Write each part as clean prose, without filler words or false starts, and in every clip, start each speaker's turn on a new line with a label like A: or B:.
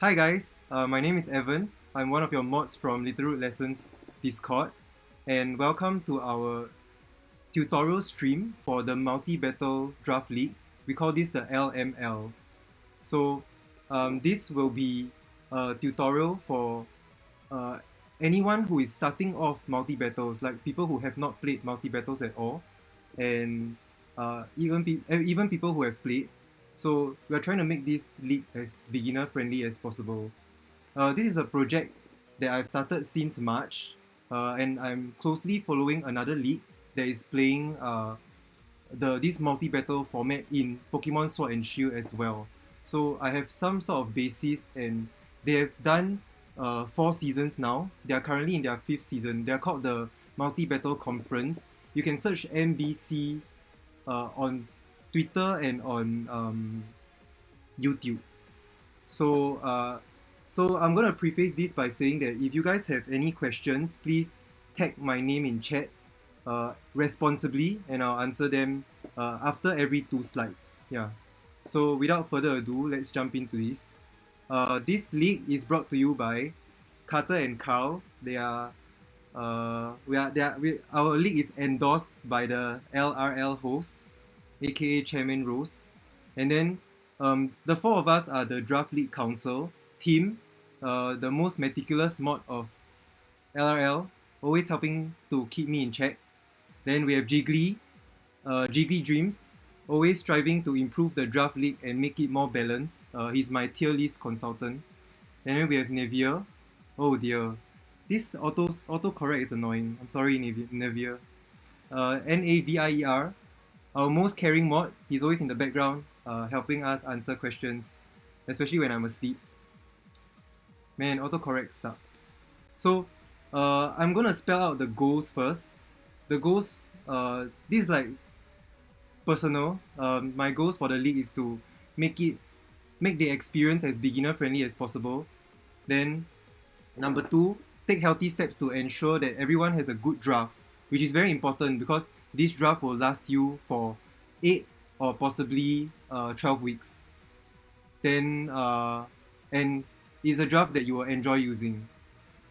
A: Hi guys, my name is Evan. I'm one of your mods from Littleroot Lessons Discord, and welcome to our tutorial stream for the multi-battle draft league. We call this the LML. So this will be a tutorial for uh, anyone who is starting off multi-battles, like people who have not played multi-battles at all, and even people who have played. So we are trying to make this league as beginner friendly as possible. This is a project that I've started since March, and I'm closely following another league that is playing this multi-battle format in Pokemon Sword and Shield as well. So I have some sort of basis, and they have done 4 seasons now. They are currently in their 5th season. They are called the Multi-Battle Conference. You can search MBC on Twitter and on YouTube. So I'm gonna preface this by saying that if you guys have any questions, please tag my name in chat responsibly, and I'll answer them after every 2 slides. Yeah. So without further ado, let's jump into this. This league is brought to you by Carter and Carl. Our league is endorsed by the LRL hosts, aka Chairman Rose, and then the 4 of us are the Draft League Council. Tim, the most meticulous mod of LRL, always helping to keep me in check. Then we have Jiggly, Jiggly Dreams, always striving to improve the draft league and make it more balanced. He's my tier list consultant. And then we have Nevier. Oh dear, this autocorrect is annoying. I'm sorry, Nevier. Navier, our most caring mod. He's always in the background, helping us answer questions, especially when I'm asleep. Man, autocorrect sucks. So, I'm gonna spell out the goals first. The goals, this is like personal. My goals for the league is to make the experience as beginner friendly as possible. Then, number 2, take healthy steps to ensure that everyone has a good draft, which is very important because this draft will last you for 8 or possibly 12 weeks. Then, and it's a draft that you will enjoy using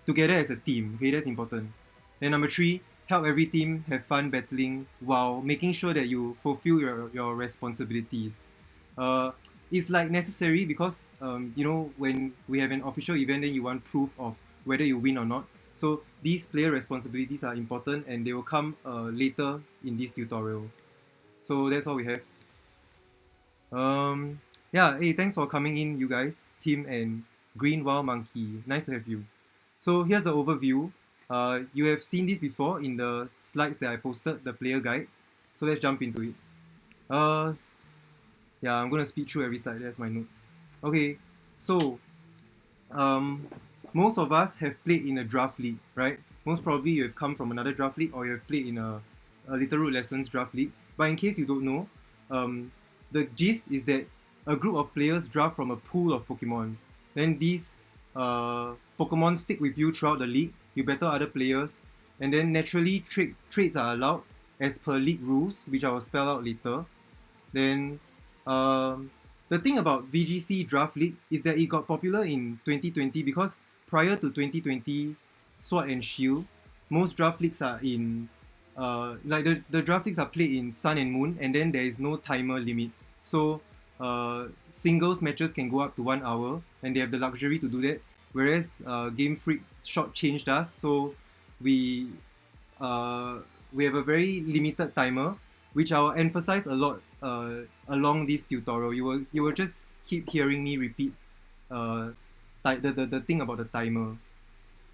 A: together as a team. Okay, that's important. Then number 3, help every team have fun battling while making sure that you fulfill your responsibilities. It's like necessary because when we have an official event, then you want proof of whether you win or not. So these player responsibilities are important, and they will come later in this tutorial. So that's all we have. Yeah, hey, thanks for coming in, you guys, Tim and Green Wild Monkey. Nice to have you. So here's the overview. You have seen this before in the slides that I posted, the player guide. So let's jump into it. Yeah, I'm gonna speed through every slide. That's my notes. Okay, so most of us have played in a draft league, right? Most probably you have come from another draft league, or you have played in a Littleroot Lessons draft league. But in case you don't know, the gist is that a group of players draft from a pool of Pokemon. Then these Pokemon stick with you throughout the league. You battle other players, and then naturally trades are allowed as per league rules, which I will spell out later. Then the thing about VGC Draft League is that it got popular in 2020 because prior to 2020 Sword and Shield, most draft leagues are in the draft leagues are played in Sun and Moon, and then there is no timer limit. So singles matches can go up to 1 hour, and they have the luxury to do that. Whereas Game Freak shortchanged us, so we have a very limited timer, which I will emphasize a lot along this tutorial. You will just keep hearing me repeat the thing about the timer.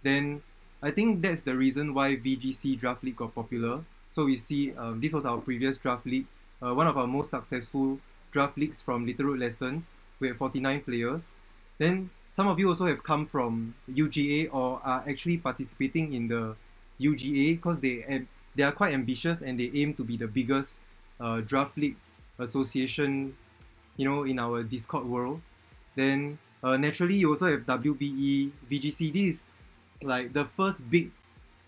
A: Then I think that's the reason why VGC Draft League got popular. So we see this was our previous draft league, one of our most successful draft leagues from Littleroot Lessons. We have 49 players. Then some of you also have come from UGA or are actually participating in the UGA because they are quite ambitious, and they aim to be the biggest draft league association, in our Discord world. Then naturally you also have WBE, VGC. This is like the first big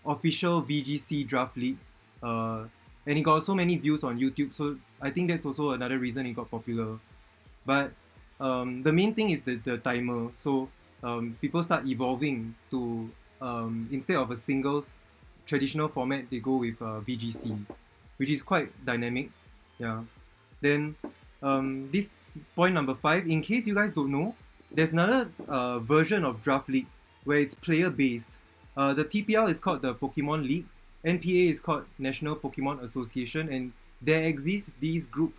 A: official VGC draft league, and it got so many views on YouTube. So I think that's also another reason it got popular. But the main thing is the timer. So people start evolving to instead of a singles traditional format, they go with VGC, which is quite dynamic. Yeah. Then this point number 5, in case you guys don't know, there's another version of Draft League where it's player based. The TPL is called the Pokemon League, NPA is called National Pokemon Association, and there exists these group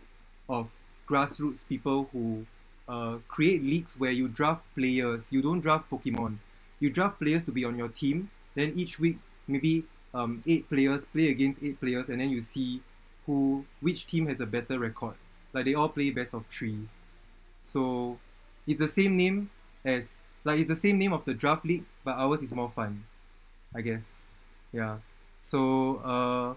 A: of grassroots people who create leagues where you draft players. You don't draft Pokemon. You draft players to be on your team. Then each week, maybe 8 players play against 8 players, and then you see which team has a better record. Like they all play best of 3s. So it's the same name it's the same name of the draft league, but ours is more fun, I guess. Yeah. So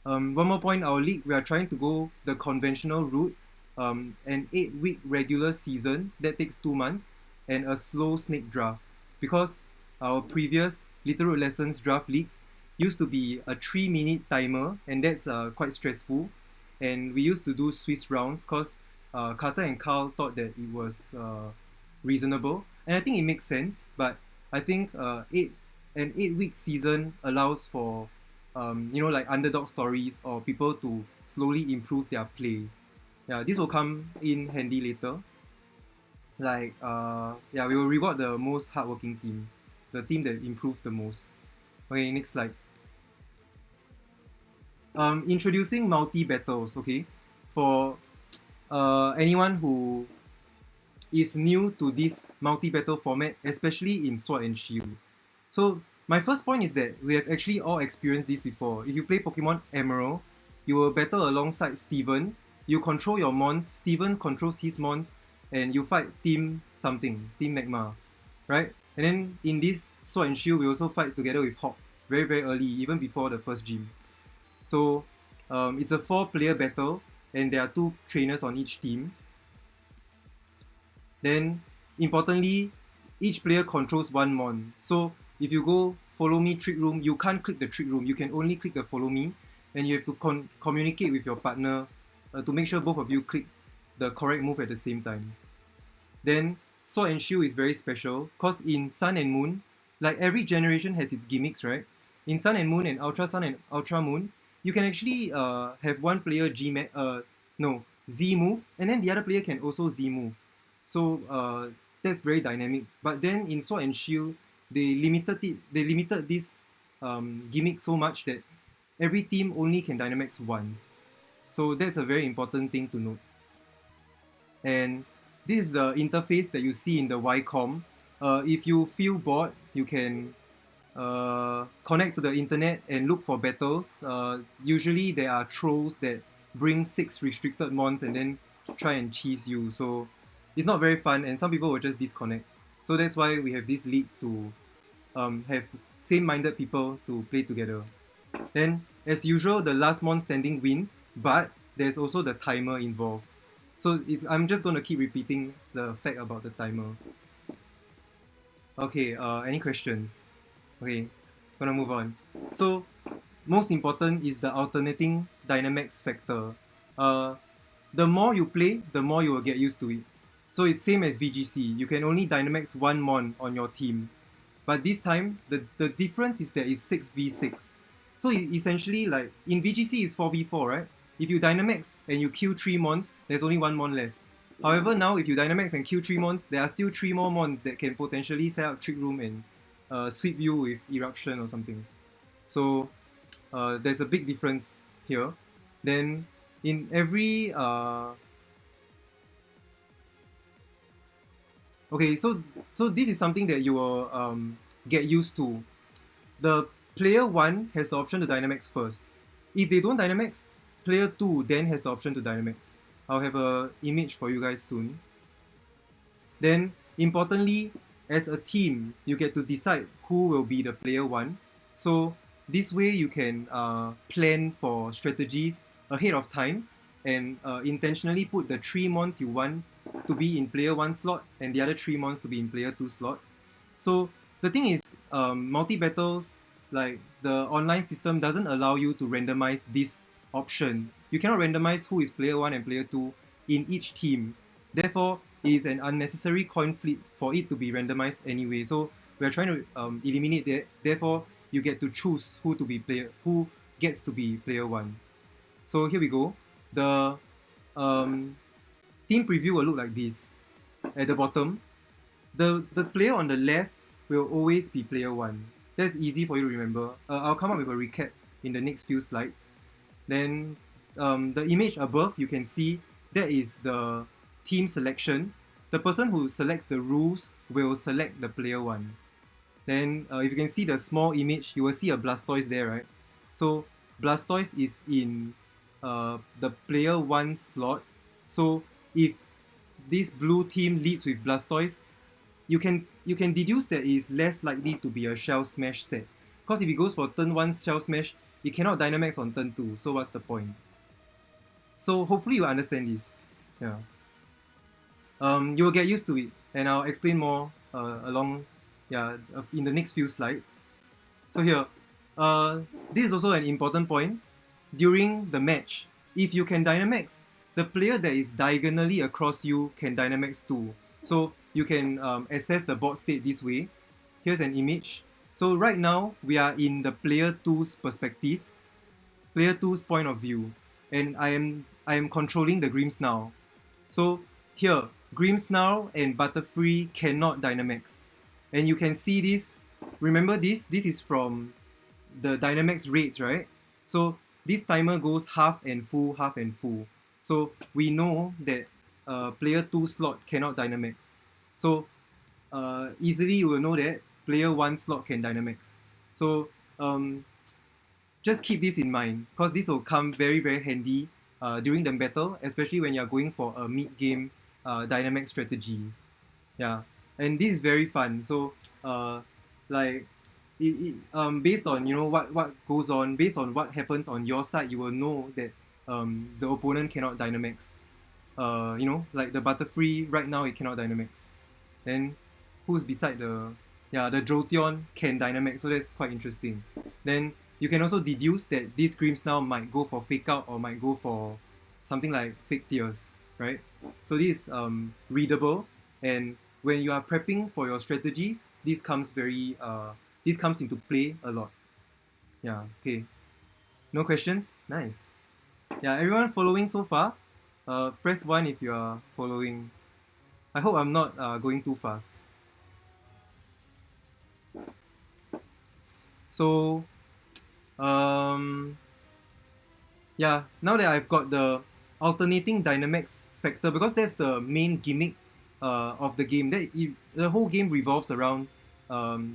A: one more point, our league, we are trying to go the conventional route, an 8-week regular season that takes 2 months, and a slow snake draft, because our previous Littleroot Lessons draft leagues used to be a 3-minute timer, and that's quite stressful. And we used to do Swiss rounds because Carter and Carl thought that it was reasonable, and I think it makes sense. But I think an 8-week season allows for like underdog stories or people to slowly improve their play. Yeah, this will come in handy later. Like we will reward the most hardworking team, the team that improved the most. Okay, next slide. Introducing multi battles. Okay, for anyone who is new to this multi battle format, especially in Sword and Shield. So my first point is that we have actually all experienced this before. If you play Pokemon Emerald, you will battle alongside Steven. You control your mons, Steven controls his mons, and you fight Team something, Team Magma, right? And then in this Sword and Shield, we also fight together with Hawk very, very early, even before the first gym. So it's a 4-player battle, and there are 2 trainers on each team. Then, importantly, each player controls 1 mon. So if you go follow me trick room, you can't click the trick room, you can only click the follow me, and you have to communicate with your partner to make sure both of you click the correct move at the same time. Then Sword and Shield is very special because in Sun and Moon, like every generation has its gimmicks, right? In Sun and Moon and Ultra Sun and Ultra Moon, you can actually have one player Z move, and then the other player can also Z move. So that's very dynamic. But then in Sword and Shield, they limited this gimmick so much that every team only can Dynamax once. So that's a very important thing to note. And this is the interface that you see in the YCOM. If you feel bored, you can connect to the internet and look for battles. Usually there are trolls that bring 6 restricted mons and then try and cheese you. So it's not very fun, and some people will just disconnect. So that's why we have this league to have same-minded people to play together. Then, as usual, the last mon standing wins, but there's also the timer involved. So I'm just going to keep repeating the fact about the timer. Okay, any questions? Okay, gonna move on. So, most important is the alternating Dynamax factor. The more you play, the more you will get used to it. So it's same as VGC. You can only Dynamax 1 mon on your team. But this time, the difference is that it's 6v6. So essentially, like, in VGC it's 4v4, right? If you Dynamax and you kill 3 mons, there's only 1 mon left. However, now if you Dynamax and kill 3 mons, there are still 3 more mons that can potentially set up Trick Room and sweep you with Eruption or something. So there's a big difference here. Then in every okay, so this is something that you will get used to. The player 1 has the option to Dynamax first. If they don't Dynamax, player 2 then has the option to Dynamax. I'll have an image for you guys soon. Then, importantly, as a team, you get to decide who will be the player 1. So this way you can plan for strategies ahead of time and intentionally put the 3 mons you want to be in player 1 slot and the other 3 mons to be in player 2 slot. So the thing is, multi-battles, like the online system doesn't allow you to randomize this option. You cannot randomize who is player 1 and player 2 in each team. Therefore, is an unnecessary coin flip for it to be randomized anyway. So we are trying to eliminate that. Therefore, you get to choose who gets to be player one. So here we go. The team preview will look like this. At the bottom, the player on the left will always be player one. That's easy for you to remember. I'll come up with a recap in the next few slides. Then the image above, you can see that is the team selection. The person who selects the rules will select the player one. Then if you can see the small image, you will see a Blastoise there, right? So Blastoise is in the player one slot. So if this blue team leads with Blastoise, you can deduce that it is less likely to be a Shell Smash set. Because if it goes for turn 1 Shell Smash, it cannot Dynamax on turn 2, so what's the point? So hopefully you understand this. Yeah. You will get used to it, and I'll explain more in the next few slides. So here, this is also an important point. During the match, if you can Dynamax, the player that is diagonally across you can Dynamax too. So you can assess the board state this way. Here's an image. So right now, we are in the player 2's perspective, player 2's point of view, and I am controlling the Grimmsnarl. So here, Grimmsnarl and Butterfree cannot Dynamax. And you can see this, remember this is from the Dynamax rates, right? So this timer goes half and full. So we know that player 2 slot cannot Dynamax. So easily you will know that player 1 slot can Dynamax. So just keep this in mind, because this will come very, very handy during the battle, especially when you're going for a mid-game Dynamax strategy. Yeah, and this is very fun. So based on what goes on, based on what happens on your side, you will know that the opponent cannot Dynamax. Like the Butterfree right now, it cannot Dynamax. Then who's beside the Jolteon can Dynamax, so that's quite interesting. Then you can also deduce that this Grimmsnarl might go for Fake Out or might go for something like Fake Tears, right? So this is readable, and when you are prepping for your strategies, this comes into play a lot. Yeah, okay. No questions? Nice. Yeah, everyone following so far? Press 1 if you are following. I hope I'm not going too fast. So, now that I've got the alternating Dynamax factor, because that's the main gimmick of the game, the whole game revolves around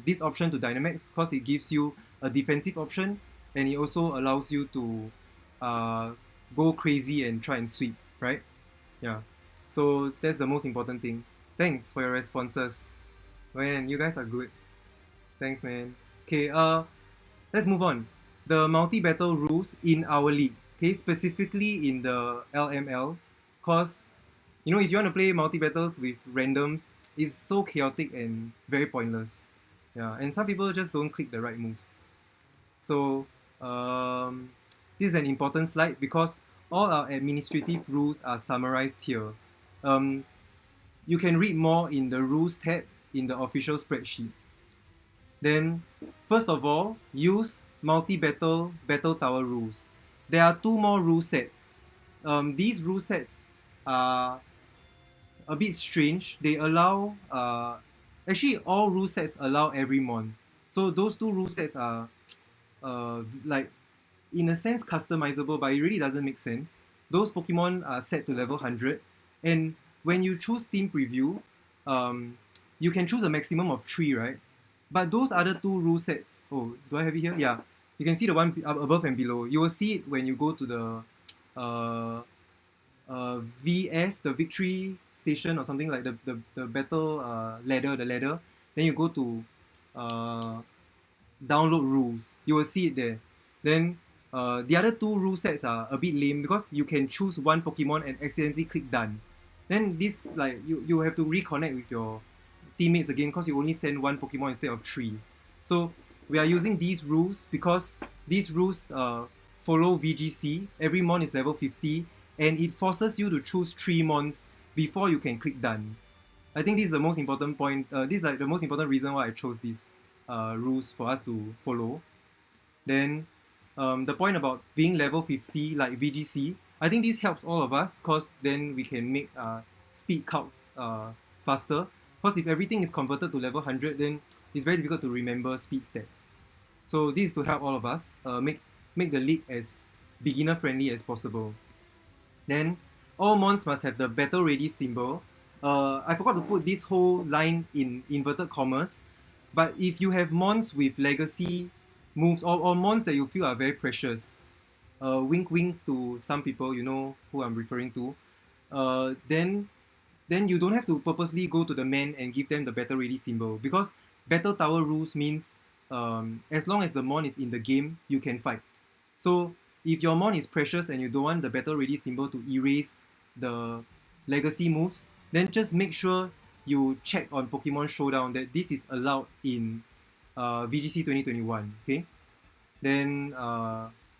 A: this option to Dynamax, because it gives you a defensive option, and it also allows you to go crazy and try and sweep, right? Yeah. So that's the most important thing. Thanks for your responses. Man, you guys are good. Thanks, man. Okay, let's move on. The multi-battle rules in our league, okay, specifically in the LML, because if you want to play multi-battles with randoms, it's so chaotic and very pointless. Yeah, and some people just don't click the right moves. So this is an important slide because all our administrative rules are summarized here. You can read more in the rules tab in the official spreadsheet. Then, first of all, use multi-battle battle tower rules. There are 2 more rule sets. These rule sets are a bit strange. They allow actually all rule sets allow every mon. So those 2 rule sets are like in a sense customizable, but it really doesn't make sense. Those Pokemon are set to level 100, and when you choose team preview, you can choose a maximum of 3, right? But those other 2 rule sets, oh, do I have it here? Yeah, you can see the one above and below. You will see it when you go to the VS, the victory station or something like the battle ladder, then you go to download rules. You will see it there. Then the other 2 rule sets are a bit lame because you can choose 1 Pokemon and accidentally click done. Then this, like, you have to reconnect with your teammates again because you only send 1 Pokemon instead of 3. So we are using these rules because these rules follow VGC. Every mon is level 50, and it forces you to choose 3 mons before you can click done. I think this is the most important point. This is like the most important reason why I chose these rules for us to follow. Then the point about being level 50 like VGC, I think this helps all of us because then we can make speed counts faster. Because if everything is converted to level 100, then it's very difficult to remember speed stats. So this is to help all of us make the league as beginner friendly as possible. Then all mons must have the battle ready symbol. I forgot to put this whole line in inverted commas, but if you have mons with legacy moves or mons that you feel are very precious, wink wink to some people, you know who I'm referring to, then you don't have to purposely go to the man and give them the battle ready symbol, because battle tower rules means as long as the mon is in the game, you can fight. So if your mon is precious and you don't want the battle ready symbol to erase the legacy moves, then just make sure you check on Pokemon Showdown that this is allowed in VGC 2021. Okay, then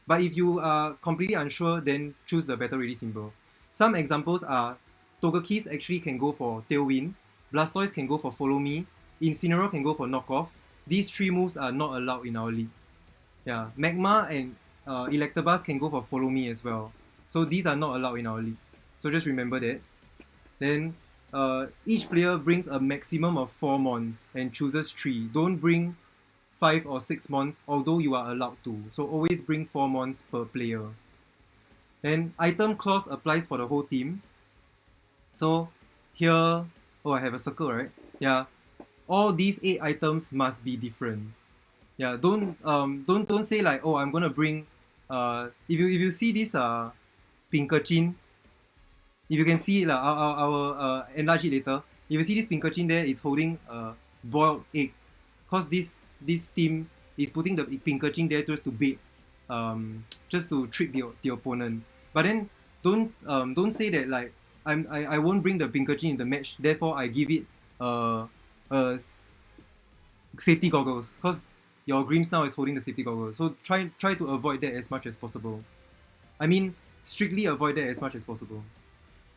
A: but if you are completely unsure, then choose the battle ready symbol. Some examples are Togekis actually can go for Tailwind, Blastoise can go for Follow Me, Incineroar can go for Knockoff. These three moves are not allowed in our league. Yeah, Magma and Electabuzz can go for Follow Me as well. So these are not allowed in our league. So just remember that. Then each player brings a maximum of 4 mons and chooses 3. Don't bring 5 or 6 mons, although you are allowed to. So always bring 4 mons per player. Then item clause applies for the whole team. So here, oh, I have a circle, right? Yeah, all these 8 items must be different. Yeah, don't say like, oh, I'm gonna bring if you see this Pinkachin, if you can see it, I'll enlarge it later. If you see this Pinkachin there, it's holding a boiled egg, cause this team is putting the Pinkachin there just to bait, just to trick the opponent. But then don't say that like I won't bring the Pinkachin in the match, therefore I give it safety goggles, cause your Grims now is holding the safety goggles. So try to avoid that as much as possible. I mean, strictly avoid that as much as possible.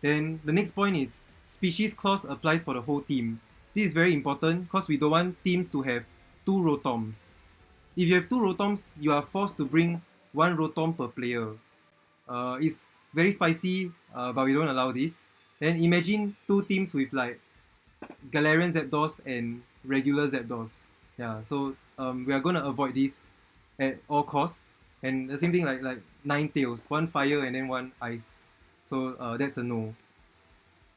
A: Then the next point is species clause applies for the whole team. This is very important because we don't want teams to have 2 Rotoms. If you have 2 Rotoms, you are forced to bring 1 Rotom per player. It's very spicy, but we don't allow this. Then imagine 2 teams with like Galarian Zapdos and regular Zapdos. Yeah, so we are gonna avoid this at all costs. And the same thing like Ninetales, 1 fire and then 1 ice. So that's a no.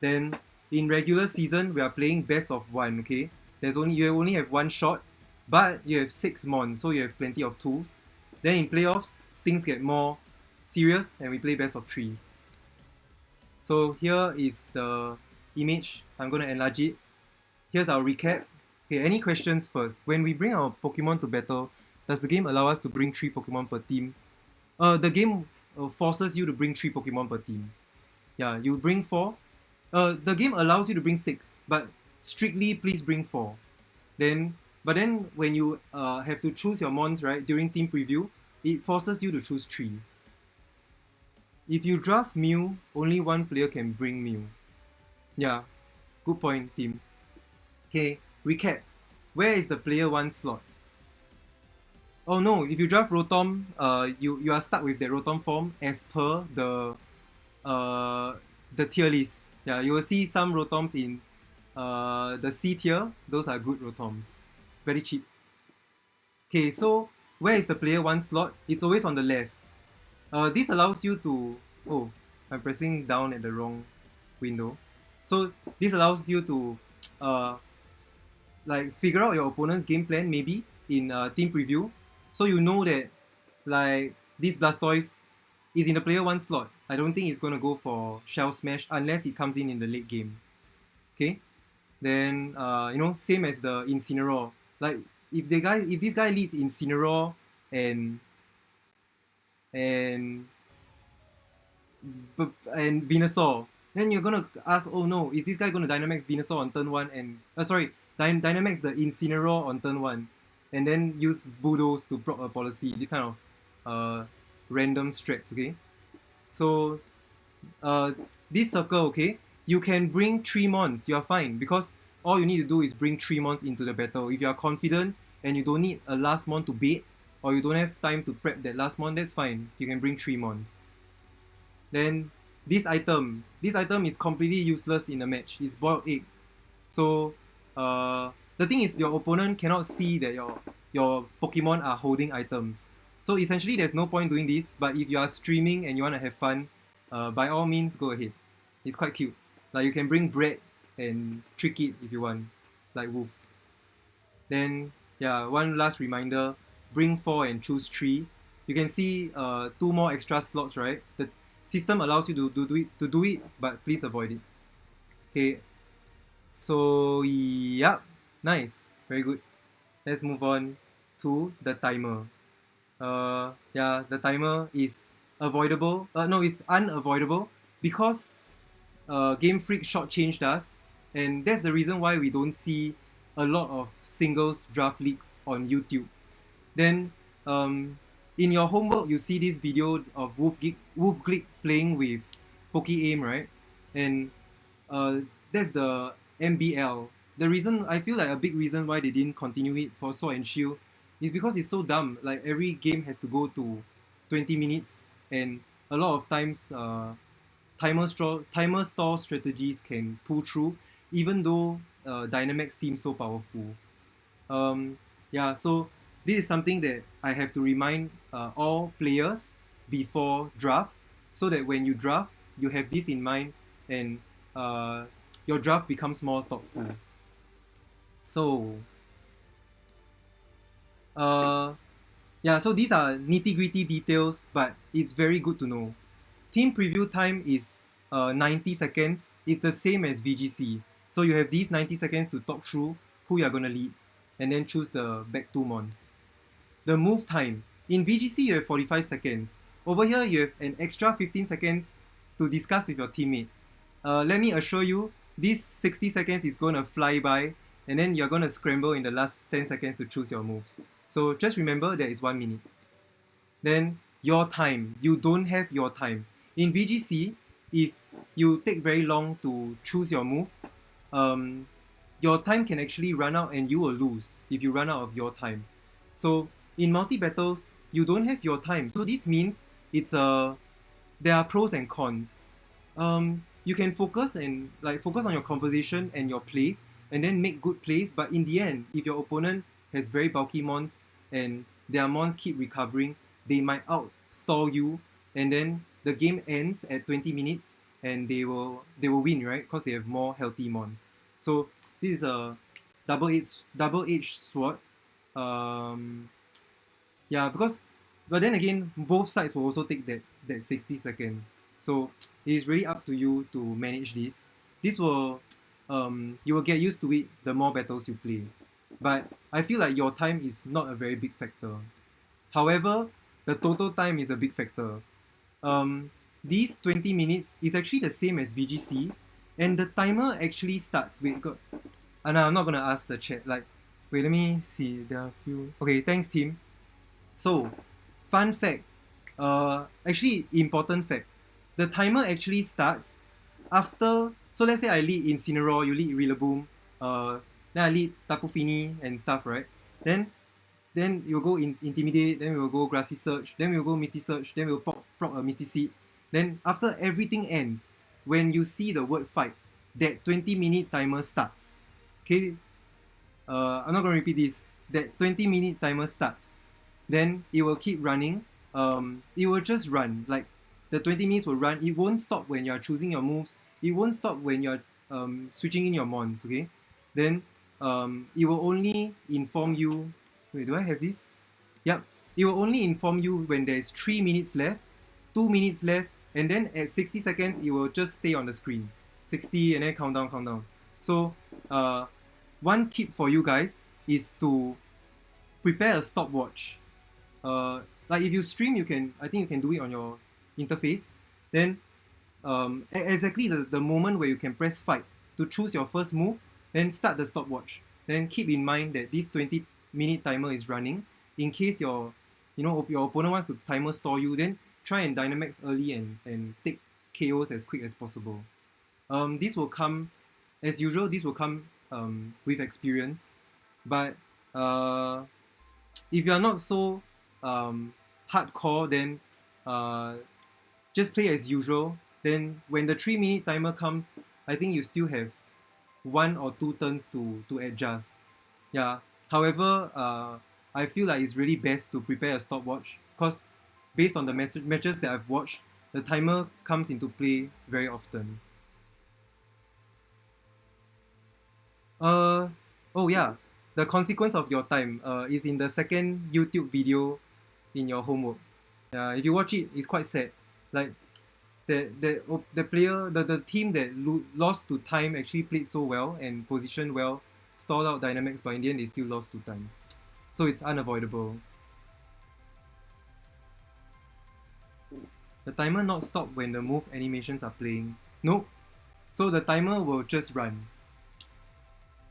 A: Then in regular season, we are playing best of 1. Okay, you only have 1 shot, but you have 6 mons, so you have plenty of tools. Then in playoffs, things get more serious, and we play best of 3s. So here is the image. I'm gonna enlarge it. Here's our recap. Okay, any questions first? When we bring our Pokemon to battle, does the game allow us to bring 3 Pokemon per team? The game forces you to bring 3 Pokemon per team. Yeah, you bring 4. The game allows you to bring 6, but strictly please bring 4. But then when you have to choose your mons, right, during team preview, it forces you to choose 3. If you draft Mew, only 1 player can bring Mew. Yeah, good point, team. Okay, recap. Where is the player 1 slot? Oh no, if you draft Rotom, you are stuck with that Rotom form as per the tier list. Yeah, you will see some Rotoms in the C tier. Those are good Rotoms. Very cheap. Okay, so where is the player 1 slot? It's always on the left. This allows you to... Oh, I'm pressing down at the wrong window. So this allows you to like figure out your opponent's game plan maybe in team preview. So you know that like this Blastoise is in the player 1 slot. I don't think it's going to go for Shell Smash unless it comes in the late game. Okay? Then same as the Incineroar. Like if this guy leads Incineroar and Venusaur, then you're gonna ask, oh no, is this guy gonna Dynamax Venusaur on turn 1 and Dynamax the Incineroar on turn 1 and then use Bulldoze to proc a policy, this kind of random strats, okay? So this circle, okay, you can bring 3 mons, you are fine, because all you need to do is bring 3 mons into the battle. If you are confident and you don't need a last mon to bait, or you don't have time to prep that last mon, that's fine. You can bring 3 mons. Then this item is completely useless in a match. It's boiled egg. So the thing is, your opponent cannot see that your Pokemon are holding items. So essentially, there's no point doing this. But if you are streaming and you want to have fun, by all means, go ahead. It's quite cute. Like you can bring bread and trick it if you want, like Wolf. Then yeah, one last reminder: bring 4 and choose 3. You can see 2 more extra slots, right? The system allows you to do it, but please avoid it. Okay. So yeah, nice, very good. Let's move on to the timer. Yeah, the timer is avoidable. No, it's unavoidable because Game Freak shortchanged us, and that's the reason why we don't see a lot of singles draft leaks on YouTube. Then in your homework, you see this video of Wolf Glick playing with Poke-Aim, right? And that's the MBL. The reason I feel like a big reason why they didn't continue it for Sword and Shield is because it's so dumb. Like every game has to go to 20 minutes, and a lot of times timer stall strategies can pull through, even though Dynamax seems so powerful. Yeah, so this is something that I have to remind all players before draft, so that when you draft, you have this in mind, and your draft becomes more thoughtful. So, yeah, so these are nitty-gritty details, but it's very good to know. Team preview time is 90 seconds. It's the same as VGC. So you have these 90 seconds to talk through who you're going to lead, and then choose the back 2 mons. The move time. In VGC, you have 45 seconds. Over here, you have an extra 15 seconds to discuss with your teammate. Let me assure you, this 60 seconds is going to fly by, and then you're going to scramble in the last 10 seconds to choose your moves. So just remember that it's 1 minute. Then your time. You don't have your time. In VGC, if you take very long to choose your move, your time can actually run out and you will lose if you run out of your time. So in multi-battles, you don't have your time. So this means there are pros and cons. You can focus on your composition and your plays, and then make good plays. But in the end, if your opponent has very bulky mons and their mons keep recovering, they might out-stall you, and then the game ends at 20 minutes, and they will win, right? Because they have more healthy mons. So this is a double-edged sword. Yeah, but then again, both sides will also take that 60 seconds. So it is really up to you to manage this. This will you will get used to it the more battles you play. But I feel like your time is not a very big factor. However, the total time is a big factor. These 20 minutes is actually the same as VGC, and the timer actually starts. Wait, no, I'm not gonna ask the chat. Wait, let me see. There are a few. Okay, thanks, team. So, fun fact. Actually, important fact. The timer actually starts after. So let's say I lead Incineroar, you lead Rillaboom, then I lead Tapu Fini and stuff, right? Then we'll go Intimidate, then we'll go Grassy Surge, then we'll go Misty Surge, then we'll proc a Misty Seed. Then after everything ends, when you see the word fight, that 20-minute timer starts. Okay? I'm not going to repeat this. That 20-minute timer starts. Then it will keep running. It will just run. Like, the 20 minutes will run. It won't stop when you're choosing your moves. It won't stop when you're switching in your mons, okay? Then it will only inform you. Wait, do I have this? Yep. It will only inform you when there's 3 minutes left, 2 minutes left, and then at 60 seconds, it will just stay on the screen. 60 and then countdown. So one tip for you guys is to prepare a stopwatch. Like if you stream, I think you can do it on your interface. Then exactly the moment where you can press fight to choose your first move, then start the stopwatch. Then keep in mind that this 20-minute timer is running. In case your opponent wants to timer stall you, then try and Dynamax early and take KOs as quick as possible. This will come, as usual, this will come with experience. But if you are not so hardcore, then just play as usual. Then when the 3-minute timer comes, I think you still have 1 or 2 turns to adjust. Yeah. However, I feel like it's really best to prepare a stopwatch, because based on the matches that I've watched, the timer comes into play very often. Oh yeah, the consequence of your time is in the second YouTube video in your homework. If you watch it, it's quite sad. Like the player, the team that lost to time actually played so well and positioned well, stalled out Dynamax, but in the end they still lost to time. So it's unavoidable. The timer not stop when the move animations are playing. Nope. So the timer will just run.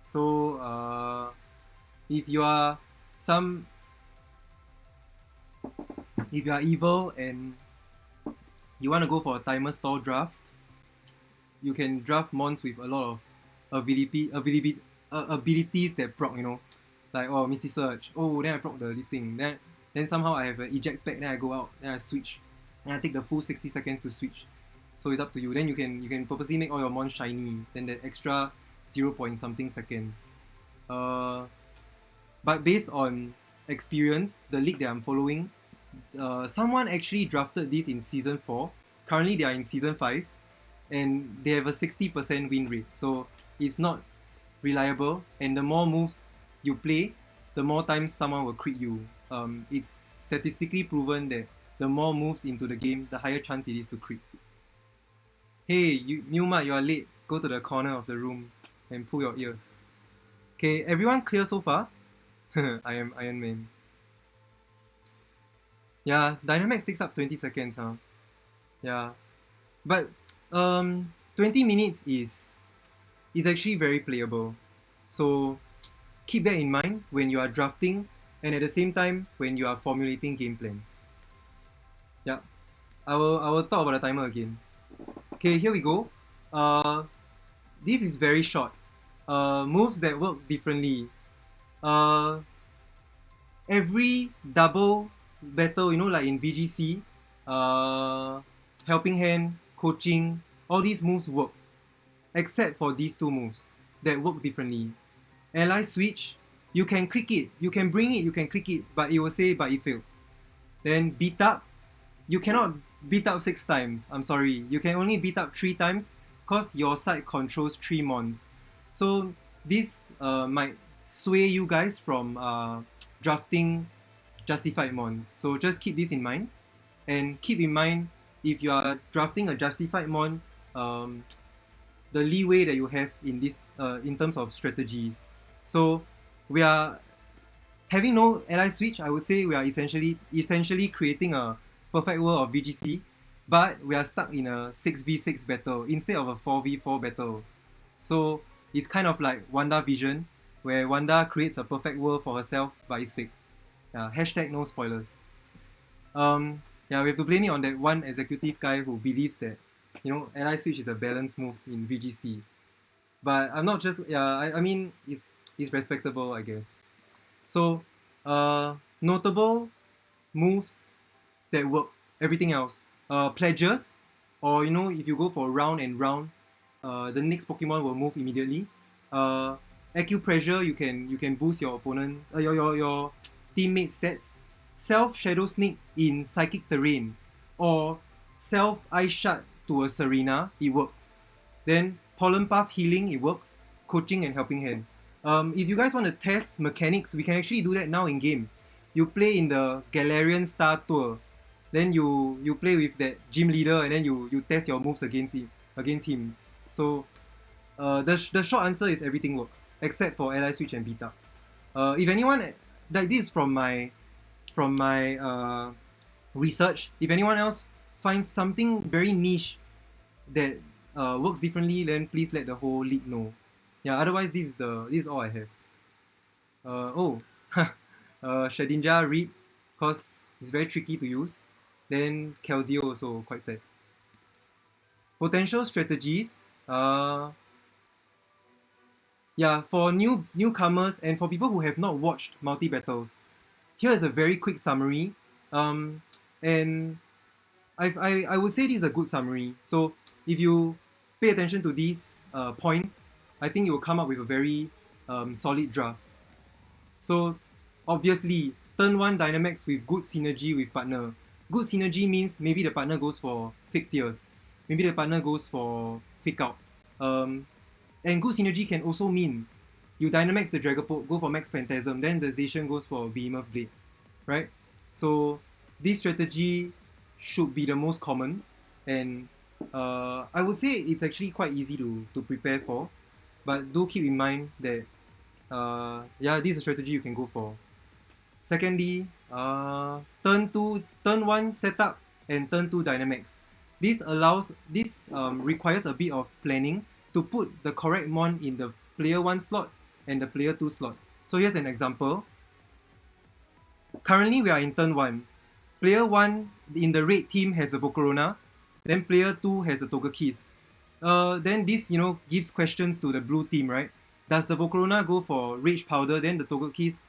A: So if you are evil and you want to go for a timer stall draft, you can draft mons with a lot of abilities that proc, like Misty Surge. Oh, then I proc this thing. Then somehow I have an eject pack. Then I go out. Then I switch. Then I take the full 60 seconds to switch. So it's up to you. Then you can purposely make all your mons shiny. Then that extra 0 point something seconds. But based on experience, the league that I'm following, someone actually drafted this in season 4. Currently they are in season 5, and they have a 60% win rate. So it's not reliable, and the more moves you play, the more times someone will crit you. It's statistically proven that the more moves into the game, the higher chance it is to crit. Hey, Newma, you are late. Go to the corner of the room and pull your ears. Okay, everyone clear so far? I am Iron Man. Yeah, Dynamax takes up 20 seconds, huh? Yeah. But 20 minutes is actually very playable. So keep that in mind when you are drafting, and at the same time when you are formulating game plans. Yeah. I will talk about the timer again. Okay, here we go. This is very short. Moves that work differently. Every double battle, like in VGC, Helping Hand, Coaching, all these moves work, except for these 2 moves that work differently. Ally Switch, you can click it, you can bring it, you can click it, but it will say but it failed. Then Beat Up, you cannot beat up 6 times, I'm sorry, you can only beat up 3 times, because your side controls 3 mons. So this might sway you guys from drafting justified mons. So just keep this in mind, and keep in mind if you are drafting a justified mon, the leeway that you have in this in terms of strategies. So we are having no ally switch. I would say we are essentially creating a perfect world of VGC, but we are stuck in a 6v6 battle instead of a 4v4 battle. So it's kind of like WandaVision, where Wanda creates a perfect world for herself, but it's fake. Hashtag no spoilers. We have to blame it on that one executive guy who believes that, ally switch is a balanced move in VGC. But I'm not just, I mean, it's respectable, I guess. So, notable moves that work, everything else. Pledges, or if you go for round and round, the next Pokemon will move immediately. Acupressure, you can boost your opponent, your teammate stats. Self Shadow Sneak in Psychic Terrain, or self Ice Shard to a Serena, it works. Then Pollen Path Healing, it works. Coaching and Helping Hand. If you guys want to test mechanics, we can actually do that now in game. You play in the Galarian Star Tour, then you play with that gym leader, and then you test your moves against him. So the short answer is everything works except for ally switch and beat up. If anyone, like, this is from my research, if anyone else finds something very niche that works differently, then please let the whole league know. Otherwise this is all I have. Shedinja Reap, cause it's very tricky to use. Then Keldeo also quite sad. Potential strategies. Yeah, for newcomers and for people who have not watched multi battles, here is a very quick summary. Um, and I would say this is a good summary. So if you pay attention to these points, I think you will come up with a very solid draft. So obviously, turn one Dynamax with good synergy with partner. Good synergy means maybe the partner goes for fake tears. Maybe the partner goes for fake out. Um, and good synergy can also mean you Dynamax the Dragapult, go for Max Phantasm, then the Zacian goes for Behemoth Blade, right? So this strategy should be the most common, and I would say it's actually quite easy to prepare for, but do keep in mind that yeah, this is a strategy you can go for. Secondly, turn one setup and turn two Dynamax. This requires a bit of planning to put the correct mon in the player 1 slot and the player 2 slot. So here's an example. Currently we are in turn 1. Player 1 in the red team has a Volcarona, then player 2 has a Togekiss. Then this gives questions to the blue team, right? Does the Volcarona go for Rage Powder, then the Togekiss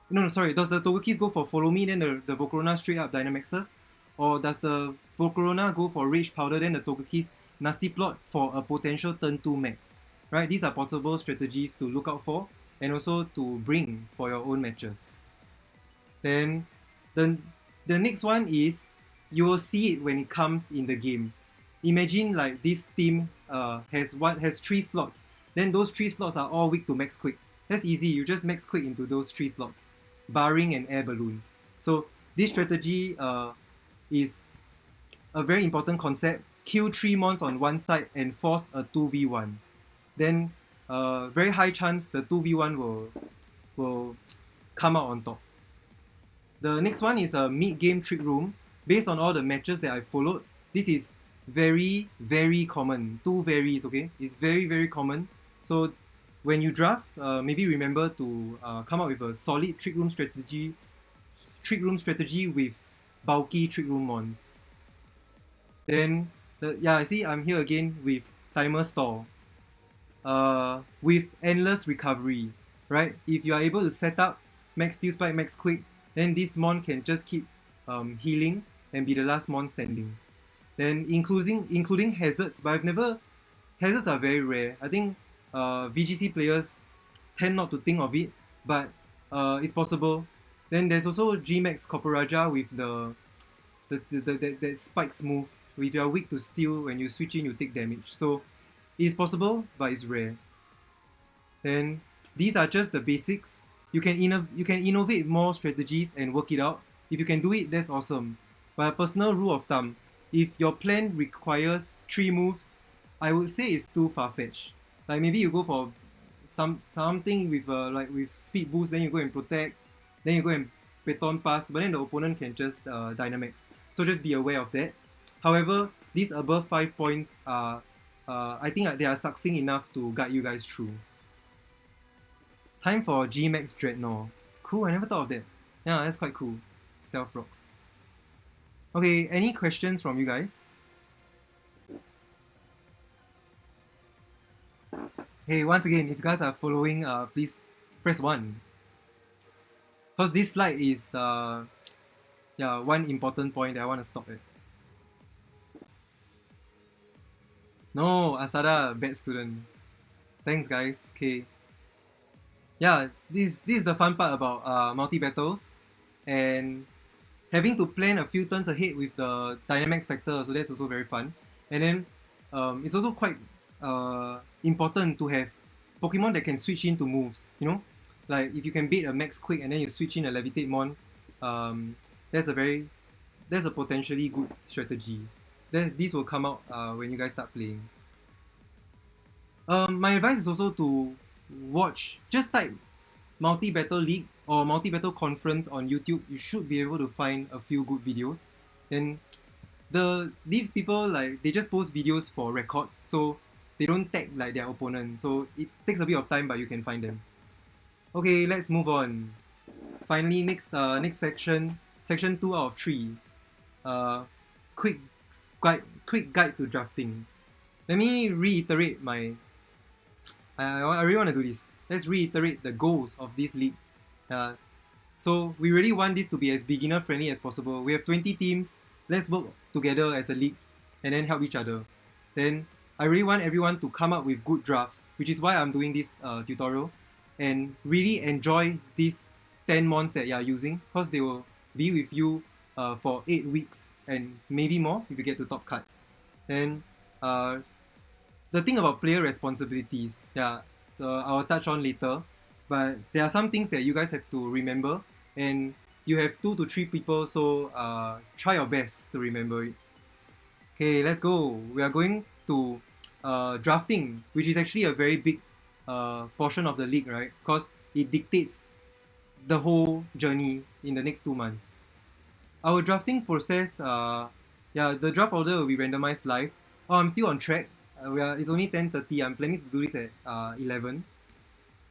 A: no, sorry, does the Togekiss go for Follow Me, then the Volcarona straight up Dynamaxes? Or does the Volcarona go for Rage Powder, then the Togekiss Nasty Plot for a potential turn 2 max? Right, these are possible strategies to look out for and also to bring for your own matches. Then the next one is you will see it when it comes in the game. Imagine like this team has 3 slots. Then those 3 slots are all weak to Max Quick. That's easy, you just Max Quick into those 3 slots, barring an air balloon. So this strategy is a very important concept. Kill 3 mons on one side and force a 2v1. Then very high chance the 2v1 will come out on top. The next one is a mid-game trick room. Based on all the matches that I followed, this is very, very common. 2 varies, okay? It's very, very common. So when you draft, maybe remember to come up with a solid trick room strategy with bulky trick room mons. Then, I see I'm here again with Timer Store. With Endless Recovery, right? If you are able to set up Max Steel Spike, Max Quick, then this mon can just keep healing and be the last mon standing. Then including hazards, but hazards are very rare. I think VGC players tend not to think of it, but it's possible. Then there's also Gmax Corporaja with that spikes move. If you are weak to steel, when you switch in, you take damage. So it's possible, but it's rare. Then these are just the basics. You can innovate more strategies and work it out. If you can do it, that's awesome. But a personal rule of thumb, if your plan requires 3 moves, I would say it's too far-fetched. Like maybe you go for something with with speed boost, then you go and protect, then you go and baton pass, but then the opponent can just Dynamax. So just be aware of that. However, these above 5 points are I think they are succinct enough to guide you guys through. Time for Gmax Dreadnought. Cool, I never thought of that. Yeah, that's quite cool. Stealth Rocks. Okay, any questions from you guys? Hey, once again, if you guys are following, please press 1. Because this slide is one important point that I want to stop at. No, Asada, bad student. Thanks guys. Okay. Yeah, this is the fun part about multi-battles. And having to plan a few turns ahead with the Dynamax factor, so that's also very fun. And then it's also quite important to have Pokemon that can switch into moves, like if you can bait a Max Quick and then you switch in a Levitate Mon, that's a potentially good strategy. This will come out when you guys start playing. My advice is also to just type multi-battle league or multi-battle conference on YouTube. You should be able to find a few good videos. And these people, like, they just post videos for records, so they don't tag like their opponent. So it takes a bit of time, but you can find them. Okay, let's move on. Finally, next section 2 out of 3. Quick guide to drafting. let me reiterate I really want to do this. Let's reiterate the goals of this league. So we really want this to be as beginner friendly as possible. We have 20 teams. Let's work together as a league and then help each other. Then I really want everyone to come up with good drafts, which is why I'm doing this tutorial, and really enjoy these 10 mons that you are using, because they will be with you for 8 weeks and maybe more if you get to top cut. Then the thing about player responsibilities, so I'll touch on later, but there are some things that you guys have to remember, and you have 2 to 3 people, so try your best to remember it. Okay, let's go. We are going to drafting, which is actually a very big portion of the league, right? Because it dictates the whole journey in the next 2 months. Our drafting process, the draft order will be randomized live. Oh, I'm still on track. It's only 10:30. I'm planning to do this at 11.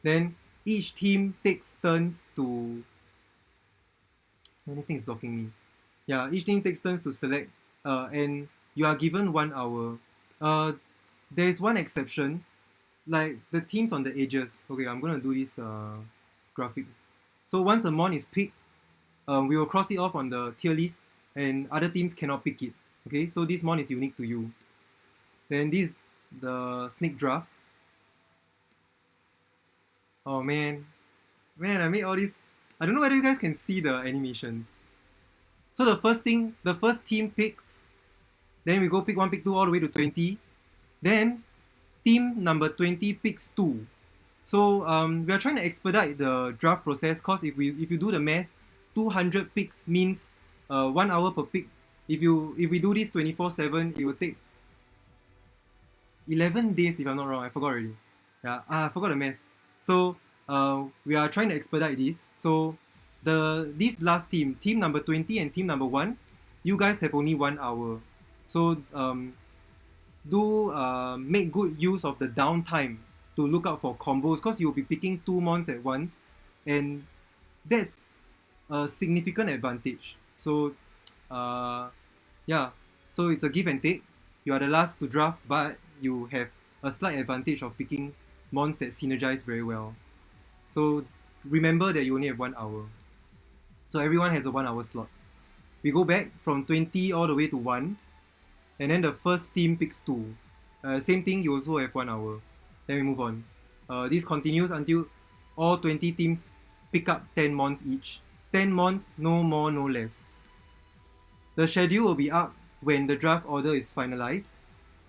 A: Then each team takes turns to. Man, this thing is blocking me. Yeah, each team takes turns to select, and you are given 1 hour. There is one exception, like the teams on the edges. Okay, I'm gonna do this graphic. So once a mon is picked, we will cross it off on the tier list, and other teams cannot pick it. Okay, so this mon is unique to you. Then this is the sneak draft. Oh man, I made all this. I don't know whether you guys can see the animations. So the first team picks. Then we go pick 1, pick 2, all the way to 20. Then team number 20 picks 2. So we are trying to expedite the draft process, because if you do the math, 200 picks means 1 hour per pick. If we do this 24/7, it will take 11 days if I'm not wrong. I forgot already. I forgot the math. So we are trying to expedite this. So this last team number 20 and team number 1, you guys have only 1 hour. So do make good use of the downtime to look out for combos, because you'll be picking 2 mons at once, and that's a significant advantage. So so it's a give and take. You are the last to draft, but you have a slight advantage of picking mons that synergize very well. So remember that you only have 1 hour. So everyone has a 1 hour slot. We go back from 20 all the way to 1, and then the first team picks 2. Same thing, you also have 1 hour. Then we move on. This continues until all 20 teams pick up 10 mons each. 10 mons, no more, no less. The schedule will be up when the draft order is finalized.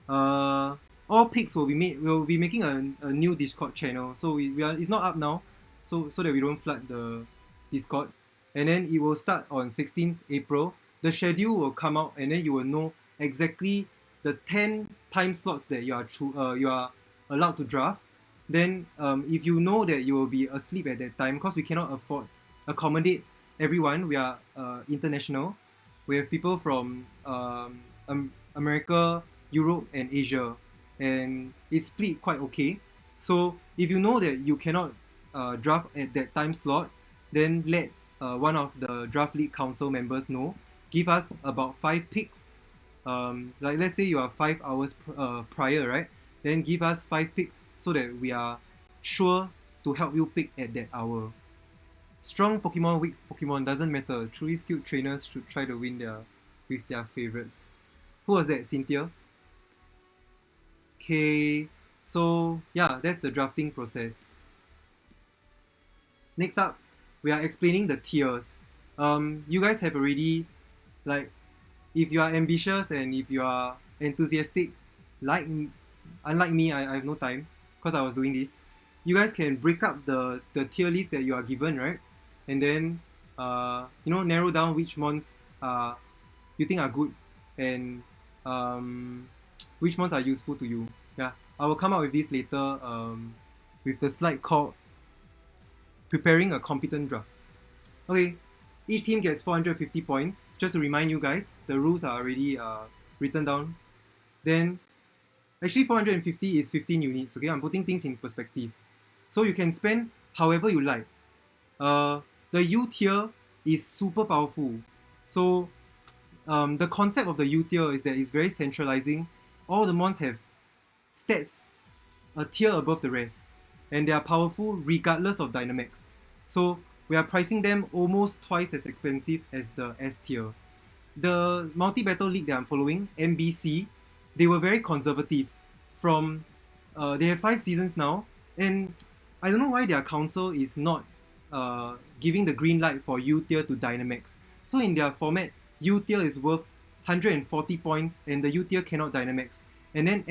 A: All picks will be made. We'll be making a new Discord channel. So it's not up now, so that we don't flood the Discord. And then it will start on 16th April. The schedule will come out, and then you will know exactly the 10 time slots that you are allowed to draft. Then if you know that you will be asleep at that time, because we cannot accommodate everyone. We are international. We have people from America, Europe, and Asia, and it's split quite okay. So if you know that you cannot draft at that time slot, then let one of the draft league council members know. Give us about 5 picks. Like let's say you are 5 hours prior, right? Then give us 5 picks so that we are sure to help you pick at that hour. Strong Pokemon, weak Pokemon, doesn't matter. Truly skilled trainers should try to win with their favorites. Who was that? Cynthia? Okay, so yeah, that's the drafting process. Next up, we are explaining the tiers. You guys have already, like, if you are ambitious and if you are enthusiastic, unlike me, I have no time because I was doing this. You guys can break up the tier list that you are given, right? And then narrow down which mons you think are good, and which mons are useful to you. Yeah, I will come up with this later with the slide called Preparing a Competent Draft. Okay, each team gets 450 points. Just to remind you guys, the rules are already written down. Then, actually 450 is 15 units, okay? I'm putting things in perspective. So you can spend however you like. The U tier is super powerful. So the concept of the U tier is that it's very centralizing. All the mons have stats a tier above the rest, and they are powerful regardless of Dynamax. So we are pricing them almost twice as expensive as the S tier. The multi-battle league that I'm following, MBC, they were very conservative. They have 5 seasons now, and I don't know why their council is not giving the green light for U tier to Dynamax. So in their format, U tier is worth 140 points, and the U tier cannot Dynamax. And then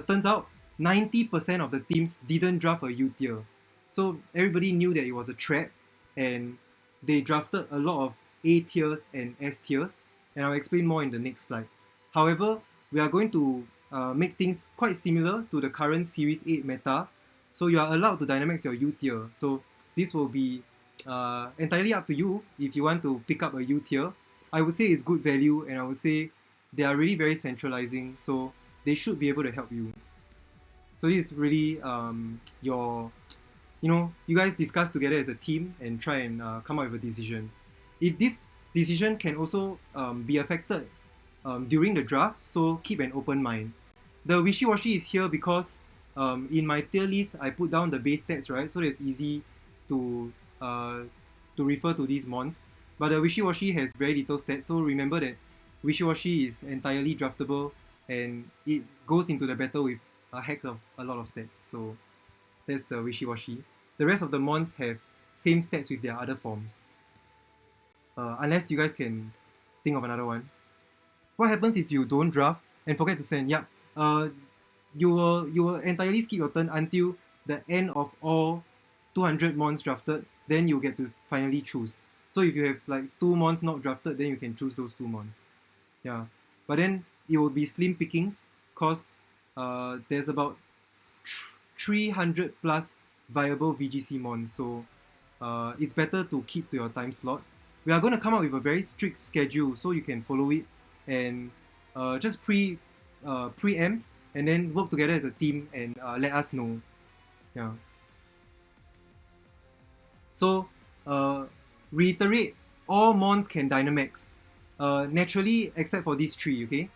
A: turns out 90% of the teams didn't draft a U tier. So everybody knew that it was a trap, and they drafted a lot of A tiers and S tiers, and I'll explain more in the next slide. However, we are going to make things quite similar to the current Series 8 meta. So you are allowed to Dynamax your U tier. So this will be entirely up to you if you want to pick up a U tier. I would say it's good value, and I would say they are really very centralizing, so they should be able to help you. So this is really you guys discuss together as a team and try and come up with a decision. If this decision can also be affected during the draft, so keep an open mind. The wishy-washy is here because in my tier list, I put down the base stats, right? So it's easy to refer to these mons. But the wishy-washy has very little stats, so remember that wishy-washy is entirely draftable, and it goes into the battle with a heck of a lot of stats. So that's the wishy-washy. The rest of the mons have same stats with their other forms. Unless you guys can think of another one. What happens if you don't draft and forget to send? Yeah, you will entirely skip your turn until the end of all 200 mons drafted. Then you get to finally choose. So if you have like 2 mons not drafted, then you can choose those 2 mons. Yeah, but then it will be slim pickings because there's about 300 plus viable VGC mons. So it's better to keep to your time slot. We are going to come up with a very strict schedule so you can follow it and just preempt and then work together as a team and let us know. Yeah. So reiterate, all mons can Dynamax. Naturally, except for these 3, okay?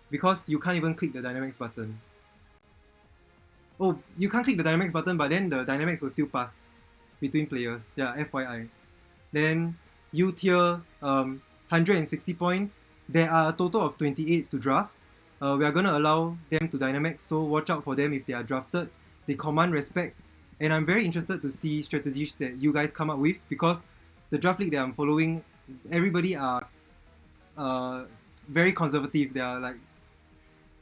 A: Because you can't even click the Dynamax button. Oh, you can't click the Dynamax button, but then the Dynamax will still pass between players. Yeah, FYI. Then U tier, 160 points. There are a total of 28 to draft. We are going to allow them to Dynamax, so watch out for them if they are drafted. They command respect, and I'm very interested to see strategies that you guys come up with, because the draft league that I'm following, everybody are very conservative. They are like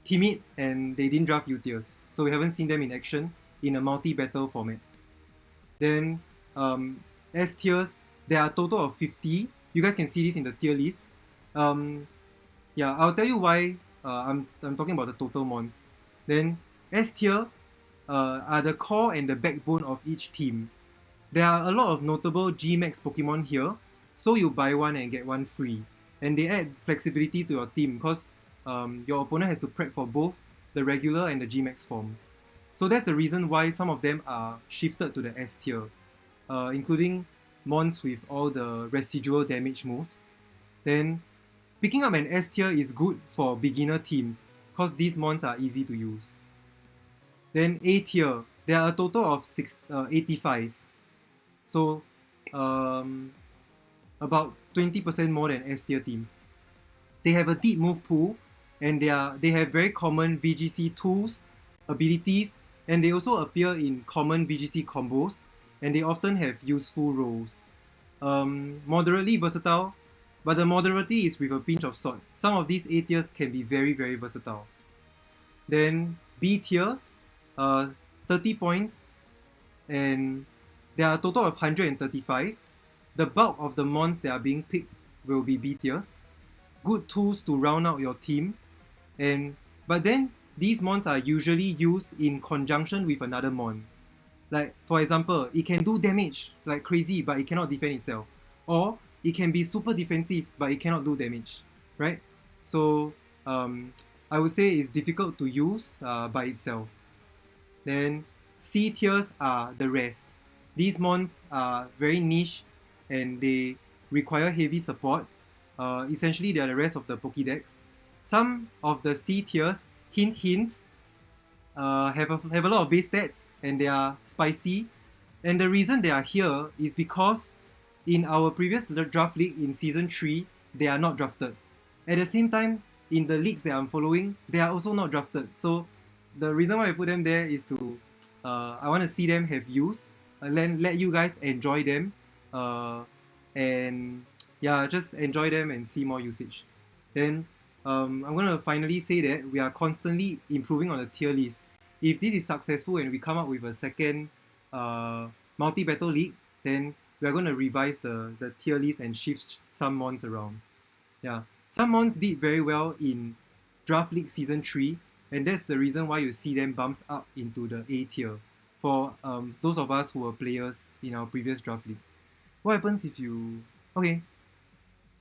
A: timid, and they didn't draft U tiers, so we haven't seen them in action in a multi-battle format. Then S tiers, there are a total of 50. You guys can see this in the tier list. Yeah, I'll tell you why I'm talking about the total mons. Then S tier are the core and the backbone of each team. There are a lot of notable G-Max Pokemon here, so you buy one and get one free. And they add flexibility to your team because your opponent has to prep for both the regular and the G-Max form. So that's the reason why some of them are shifted to the S tier, including mons with all the residual damage moves. Then picking up an S tier is good for beginner teams because these mons are easy to use. Then A tier, there are a total of 85. So about 20% more than S tier teams. They have a deep move pool, and they have very common VGC tools, abilities, and they also appear in common VGC combos, and they often have useful roles. Moderately versatile, but the moderate is with a pinch of salt. Some of these A tiers can be very, very versatile. Then B tiers, 30 points, and there are a total of 135. The bulk of the mons that are being picked will be B tiers. Good tools to round out your team, but then these mons are usually used in conjunction with another mon. Like, for example, it can do damage like crazy, but it cannot defend itself. Or it can be super defensive, but it cannot do damage, right? So I would say it's difficult to use by itself. Then C tiers are the rest. These mons are very niche and they require heavy support. Essentially, they are the rest of the Pokédex. Some of the C tiers, hint hint, have a lot of base stats and they are spicy. And the reason they are here is because in our previous draft league in season 3, they are not drafted. At the same time, in the leagues that I'm following, they are also not drafted. So the reason why I put them there is to I want to see them have use, let you guys enjoy them, and yeah, just enjoy them and see more usage. Then I'm gonna finally say that we are constantly improving on the tier list. If this is successful and we come up with a second multi-battle league, then we are gonna revise the tier list and shift some mons around. Yeah, some mons did very well in Draft League Season 3, and that's the reason why you see them bumped up into the A tier for those of us who were players in our previous Draft League. What happens if you... Okay,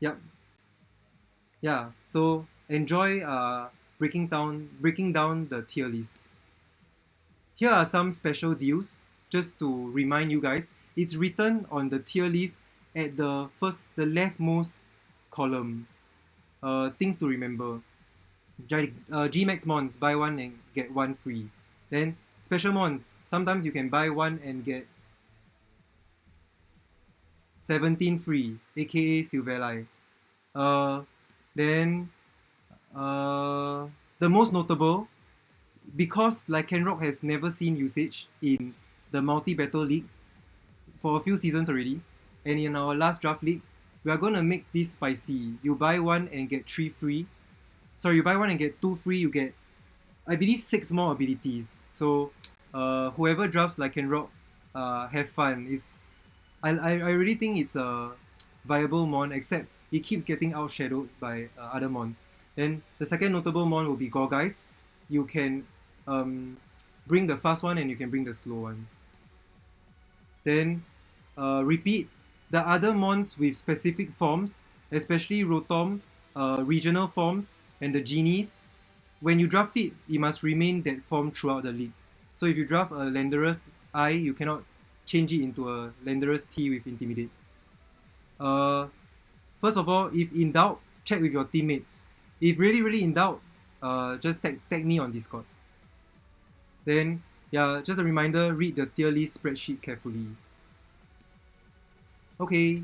A: yep. Yeah, so enjoy breaking down the tier list. Here are some special deals, just to remind you guys. It's written on the tier list at the leftmost column. Things to remember. Gmax mons, buy one and get one free. Then special mons, sometimes you can buy one and get 17 free, aka Silverlight. Then the most notable, because Lycanroc has never seen usage in the multi-battle league for a few seasons already, and in our last draft league, we are gonna make this spicy. You buy one and get 3 free. Sorry, you buy one and get 2 free, you get, I believe, 6 more abilities. So whoever drafts Lycanroc, have fun. I really think it's a viable mon, except it keeps getting outshadowed by other mons. Then the second notable mon will be Gorgeist. You can bring the fast one and you can bring the slow one. Then repeat the other mons with specific forms, especially Rotom, regional forms, and the genies. When you draft it, it must remain that form throughout the league. So if you draft a Landorus I, you cannot change it into a Landorus T with Intimidate. First of all, if in doubt, check with your teammates. If really in doubt, just tag me on Discord. Then, yeah, just a reminder, read the tier list spreadsheet carefully. Okay.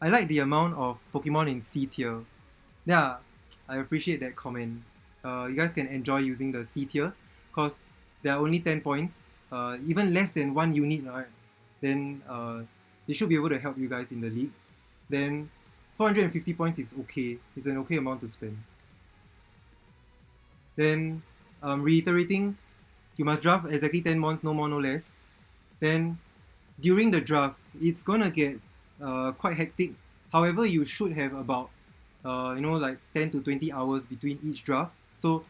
A: I like the amount of Pokemon in C tier. Yeah, I appreciate that comment. You guys can enjoy using the C tiers, because there are only 10 points, even less than 1 unit, right? Then they should be able to help you guys in the league. Then 450 points is okay. It's an okay amount to spend. Then reiterating, you must draft exactly 10 mons, no more, no less. Then during the draft, it's gonna get quite hectic. However, you should have about like 10 to 20 hours between each draft. So,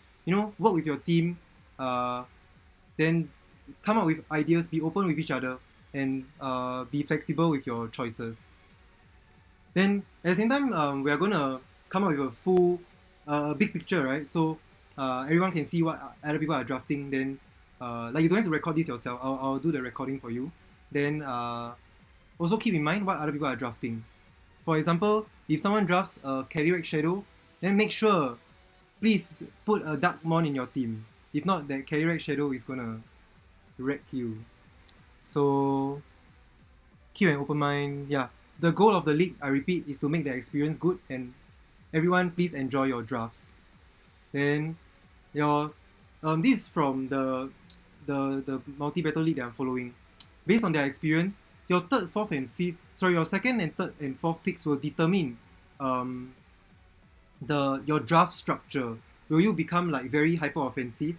A: work with your team, then come up with ideas, be open with each other, and be flexible with your choices. Then at the same time, we are gonna come up with a full big picture, right? So everyone can see what other people are drafting. Then you don't have to record this yourself. I'll do the recording for you. Then also keep in mind what other people are drafting. For example, if someone drafts a Calyrex Shadow, then make sure, please put a Darkmon in your team. If not, that Calyrex Shadow is gonna wreck you. So keep an open mind. Yeah, the goal of the league, I repeat, is to make the experience good, and everyone please enjoy your drafts. Then this is from the multi-battle league that I'm following. Based on their experience, your your second and third and fourth picks will determine your draft structure. Will you become very hyper offensive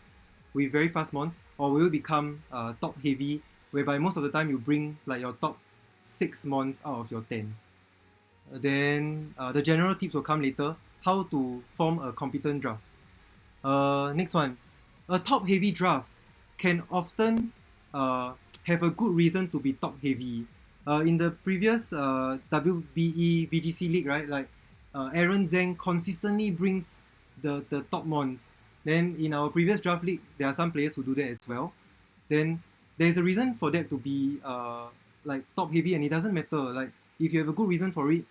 A: with very fast mons, or will you become top heavy, whereby most of the time you bring your top 6 mons out of your 10. Then the general tips will come later. How to form a competent draft. Next one, a top heavy draft can often have a good reason to be top heavy. In the previous WBE VGC league, right, Aaron Zhang consistently brings the top mons. Then in our previous draft league, there are some players who do that as well. Then there's a reason for that to be top heavy, and it doesn't matter. If you have a good reason for it,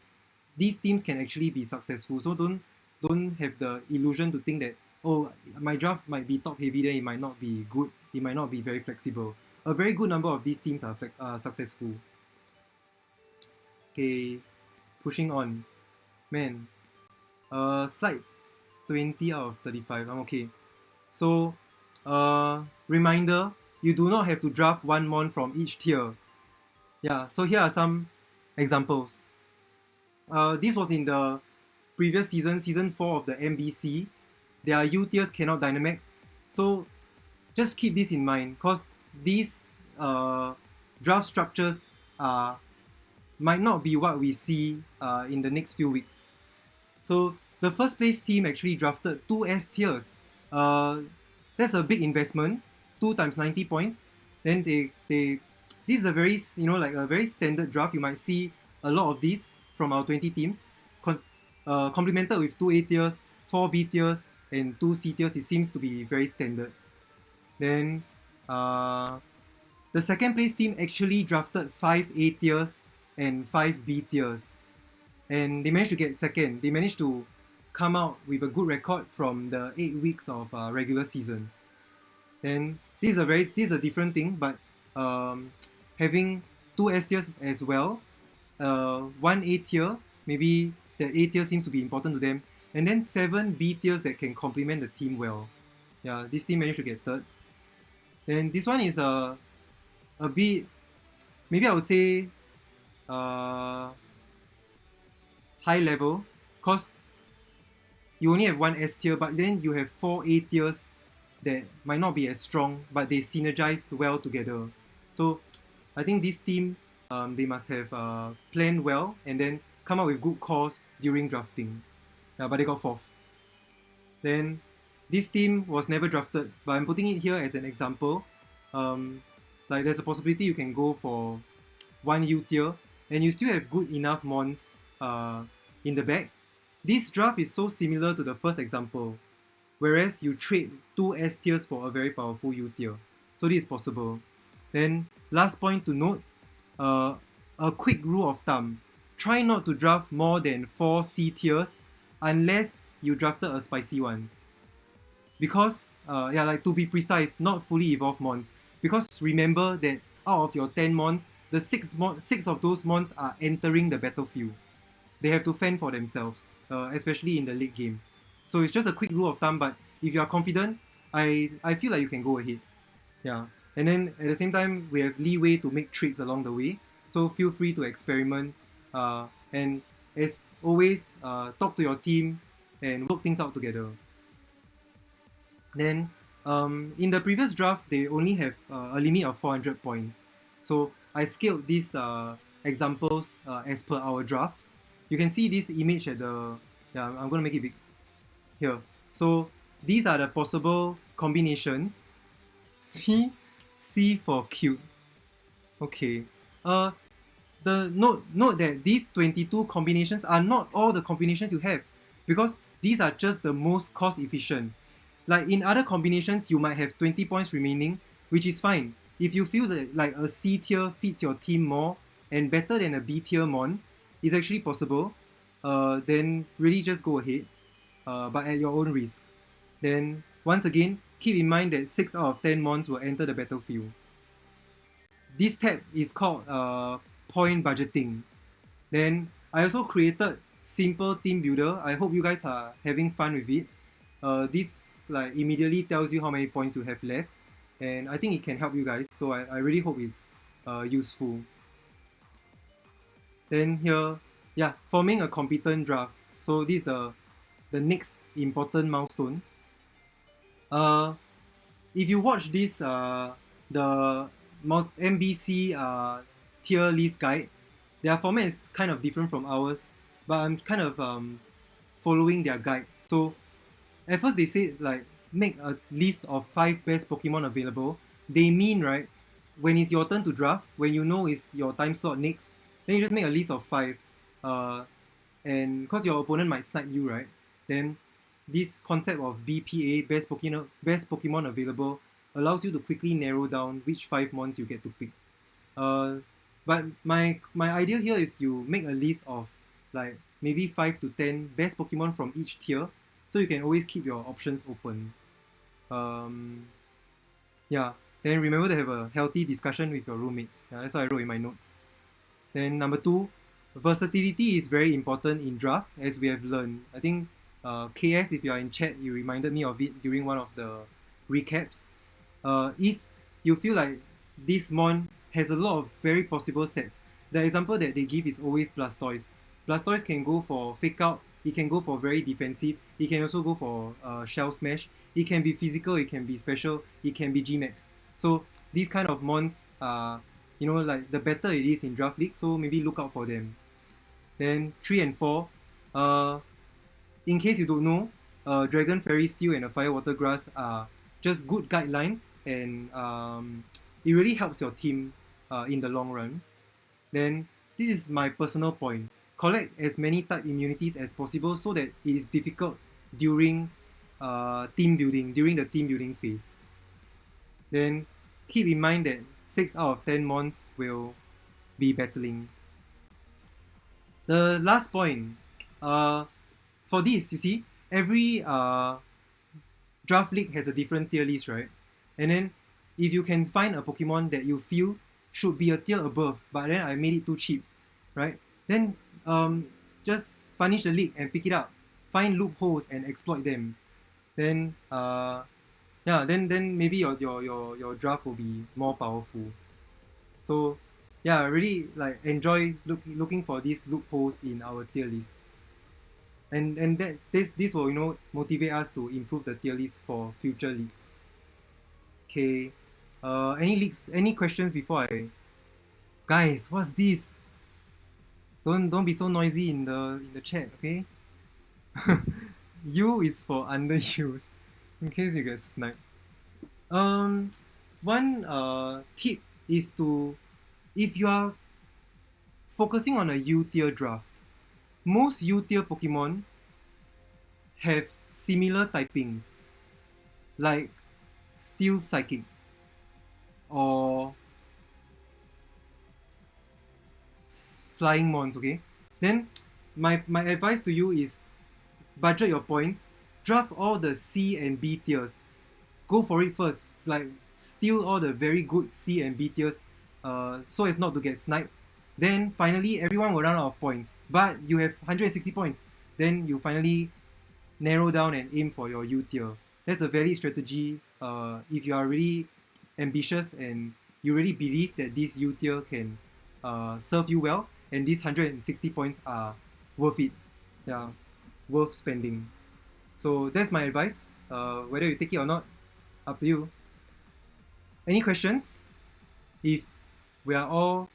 A: these teams can actually be successful. So don't have the illusion to think that, oh, my draft might be top heavy, then it might not be good, it might not be very flexible. A very good number of these teams are successful. Okay, pushing on. Man, slide 20 out of 35, I'm okay. So, reminder, you do not have to draft one mon from each tier. Yeah, so here are some examples. This was in the previous season, season 4 of the MBC. Their U tiers cannot Dynamax. So just keep this in mind, because these draft structures might not be what we see in the next few weeks. So the first place team actually drafted 2 S tiers. That's a big investment, 2 times 90 points. Then this is a very, like a very standard draft. You might see a lot of these from our 20 teams, complemented with 2 A tiers, 4 B tiers, and 2 C tiers. It seems to be very standard. Then the second place team actually drafted 5 A tiers and 5 B tiers, and they managed to get second. They managed to come out with a good record from the 8 weeks of regular season. Then this is a different thing, but having 2 S tiers as well, 1 A tier, maybe the A tier seems to be important to them, and then 7 B tiers that can complement the team well. Yeah, this team managed to get third. Then this one is a bit, maybe I would say high level, because you only have 1 S tier, but then you have 4 A tiers that might not be as strong, but they synergize well together. So I think this team, they must have planned well and then come up with good calls during drafting. Yeah, but they got fourth. Then this team was never drafted, but I'm putting it here as an example. Like there's a possibility you can go for 1 U tier and you still have good enough mons in the back. This draft is so similar to the first example, whereas you trade 2 S tiers for a very powerful U tier. So this is possible. Then last point to note, a quick rule of thumb. Try not to draft more than 4 C tiers unless you drafted a spicy one. Because, like to be precise, not fully evolved mons. Because remember that out of your 10 mons, the 6 of those mons are entering the battlefield. They have to fend for themselves, especially in the late game. So it's just a quick rule of thumb, but if you are confident, I feel like you can go ahead. Yeah. And then at the same time, we have leeway to make trades along the way. So feel free to experiment. And as always, talk to your team and work things out together. Then in the previous draft, they only have a limit of 400 points. So I scaled these examples as per our draft. You can see this image at the, I'm going to make it big here. So these are the possible combinations. C for cute. Okay. The note that these 22 combinations are not all the combinations you have, because these are just the most cost efficient. Like in other combinations, you might have 20 points remaining, which is fine. If you feel that like a C tier fits your team more and better than a B tier mon, it's actually possible. Then really just go ahead, but at your own risk. Then once again, keep in mind that 6 out of 10 mons will enter the battlefield. This tab is called point budgeting. Then I also created simple team builder. I hope you guys are having fun with it. This like immediately tells you how many points you have left, and I think it can help you guys. So I really hope it's useful. Then here, forming a competent draft. So this is the next important milestone. If you watch this, the MBC tier list guide, their format is kind of different from ours, but I'm kind of following their guide. So at first they said like make a list of 5 best Pokemon available. They mean, right, when it's your turn to draft, when you know it's your time slot next, then you just make a list of 5. And because your opponent might snipe you, right? Then this concept of BPA, best Pokemon available, allows you to quickly narrow down which 5 mons you get to pick. But my idea here is you make a list of like maybe 5 to 10 best Pokemon from each tier, so you can always keep your options open. Yeah, then remember to have a healthy discussion with your roommates. Yeah, that's what I wrote in my notes. Then number 2, versatility is very important in draft, as we have learned. I think KS, if you are in chat, you reminded me of it during one of the recaps. If you feel like this mon has a lot of very possible sets, the example that they give is always Blastoise. Blastoise can go for fake out, it can go for very defensive, it can also go for shell smash, it can be physical, it can be special, it can be Gmax. So these kind of mons are, like the better it is in draft league, so maybe look out for them. Then 3 and 4, in case you don't know, Dragon, Fairy, Steel and a Fire Water Grass are just good guidelines, and it really helps your team in the long run. Then this is my personal point. Collect as many type immunities as possible so that it is difficult during team building, during the team building phase. Then keep in mind that 6 out of 10 mons will be battling. The last point, for this, you see, every draft league has a different tier list, right? And then if you can find a Pokemon that you feel should be a tier above, but then I made it too cheap, right? Then just punish the league and pick it up. Find loopholes and exploit them. Then then maybe your draft will be more powerful. So yeah, really like enjoy looking for these loopholes in our tier lists. And that this will motivate us to improve the tier list for future leagues. Okay. Any questions before I guys, what's this? Don't be so noisy in the chat, okay? U is for underused, in case you get sniped. One tip is to, if you are focusing on a U tier draft, most U tier Pokemon have similar typings, like Steel Psychic or Flying Mons, okay? Then my advice to you is budget your points, draft all the C and B tiers. Go for it first, like steal all the very good C and B tiers so as not to get sniped. Then finally everyone will run out of points, but you have 160 points. Then you finally narrow down and aim for your U tier. That's a valid strategy if you are really ambitious and you really believe that this U tier can serve you well, and these 160 points are worth it. Yeah, worth spending. So that's my advice. Whether you take it or not, up to you. Any questions? If we are all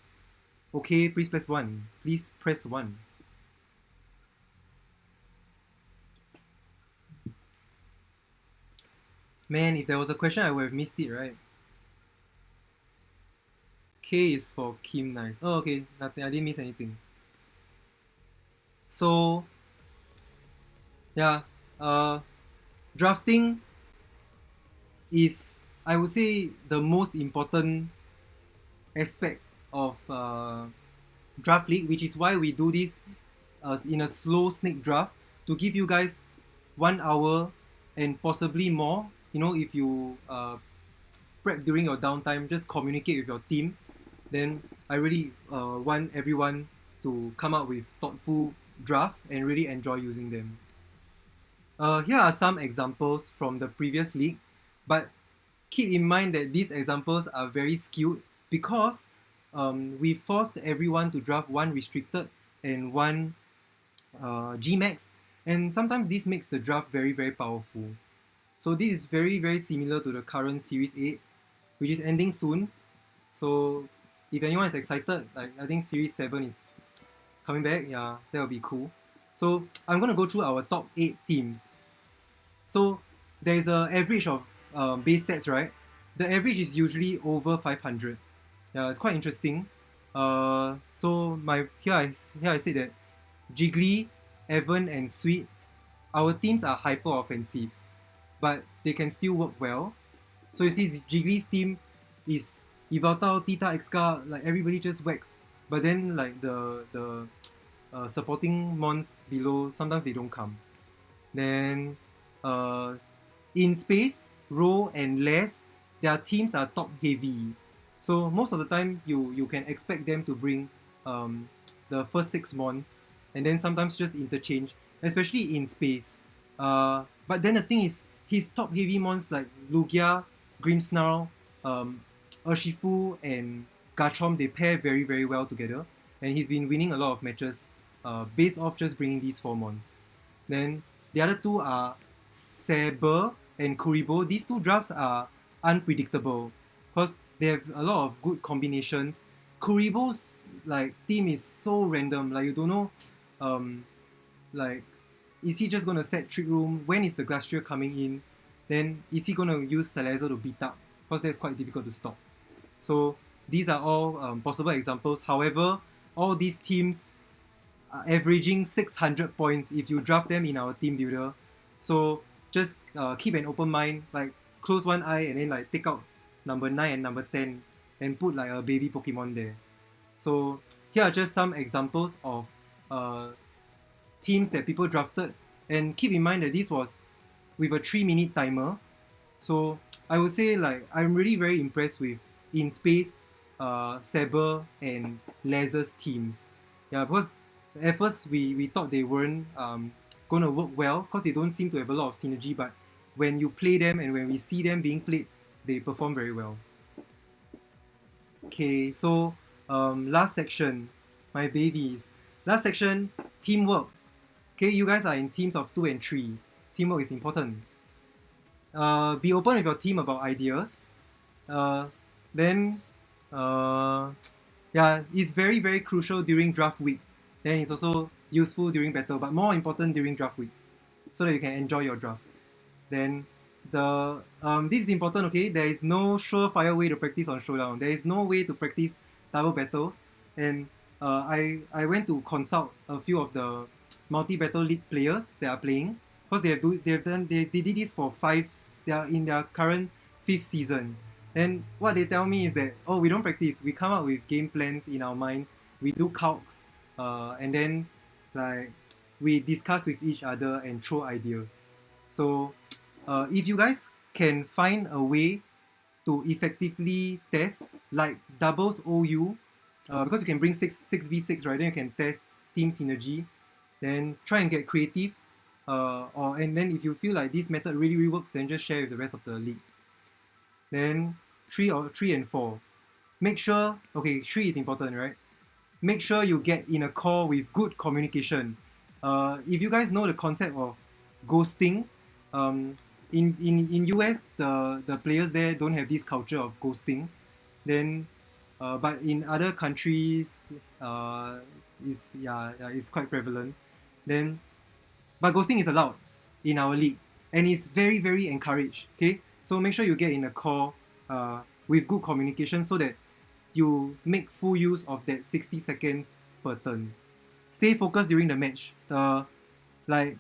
A: okay, please press 1. Please press 1. Man, if there was a question, I would have missed it, right? K is for Kim Nice. Oh, okay, nothing. I didn't miss anything. So, yeah, drafting is, I would say, the most important aspect of draft league, which is why we do this in a slow snake draft to give you guys 1 hour and possibly more. If you prep during your downtime, just communicate with your team. Then I really want everyone to come up with thoughtful drafts and really enjoy using them. Here are some examples from the previous league, but keep in mind that these examples are very skewed because we forced everyone to draft 1 restricted and 1 Gmax, and sometimes this makes the draft very, very powerful. So this is very, very similar to the current Series 8, which is ending soon. So if anyone is excited, like I think Series 7 is coming back, yeah, that will be cool. So I'm going to go through our top 8 teams. So there's an average of base stats, right? The average is usually over 500. Yeah, it's quite interesting. So here I said that Jiggly, Evan and Sweet, our teams are hyper offensive, but they can still work well. So you see Jiggly's team is Yveltal, Tita, Exca, like everybody just whacks. But then like the supporting mons below, sometimes they don't come. Then in space, Ro and Les, their teams are top heavy. So most of the time you can expect them to bring the first 6 months and then sometimes just interchange, especially in space. But then the thing is, his top heavy mons like Lugia, Grimmsnarl, um, Urshifu, and Garchomp, they pair very, very well together. And he's been winning a lot of matches based off just bringing these 4 mons. Then the other two are Saber and Kuribo. These two drafts are unpredictable because they have a lot of good combinations. Kuribo's like team is so random. Like you don't know, um, like is he just gonna set Trick Room? When is the Glastrier coming in? Then is he gonna use Salazzle to beat up? Because that's quite difficult to stop. So these are all possible examples. However, all these teams are averaging 600 points if you draft them in our team builder. So just keep an open mind, like close one eye and then like take out number 9 and number 10 and put like a baby Pokemon there. So here are just some examples of teams that people drafted, and keep in mind that this was with a 3-minute timer. So I would say like I'm really very impressed with In Space, Saber and Lazer's teams. Yeah, because at first we thought they weren't gonna work well because they don't seem to have a lot of synergy, but when you play them and when we see them being played, they perform very well. Okay, so last section, my babies. Last section, teamwork. Okay, you guys are in teams of 2 and 3. Teamwork is important. Be open with your team about ideas. Then, yeah, it's very, very crucial during draft week. Then it's also useful during battle, but more important during draft week, so that you can enjoy your drafts. Then this is important, okay? There is no surefire way to practice on Showdown. There is no way to practice double battles. And I went to consult a few of the multi-battle league players that are playing, because they did this for they are in their current 5th season. And what they tell me is that, oh, we don't practice. We come up with game plans in our minds. We do calcs, and then like we discuss with each other and throw ideas. So if you guys can find a way to effectively test, like doubles OU, because you can bring 6v6, right? Then you can test team synergy. Then try and get creative. And then if you feel like this method really, really works, then just share with the rest of the league. Then 3 and 4. Make sure, okay, 3 is important, right? Make sure you get in a call with good communication. If you guys know the concept of ghosting, in US the players there don't have this culture of ghosting. Then but in other countries it's quite prevalent. Then but ghosting is allowed in our league and it's very, very encouraged. Okay, so make sure you get in a call with good communication so that you make full use of that 60 seconds per turn. Stay focused during the match. Like,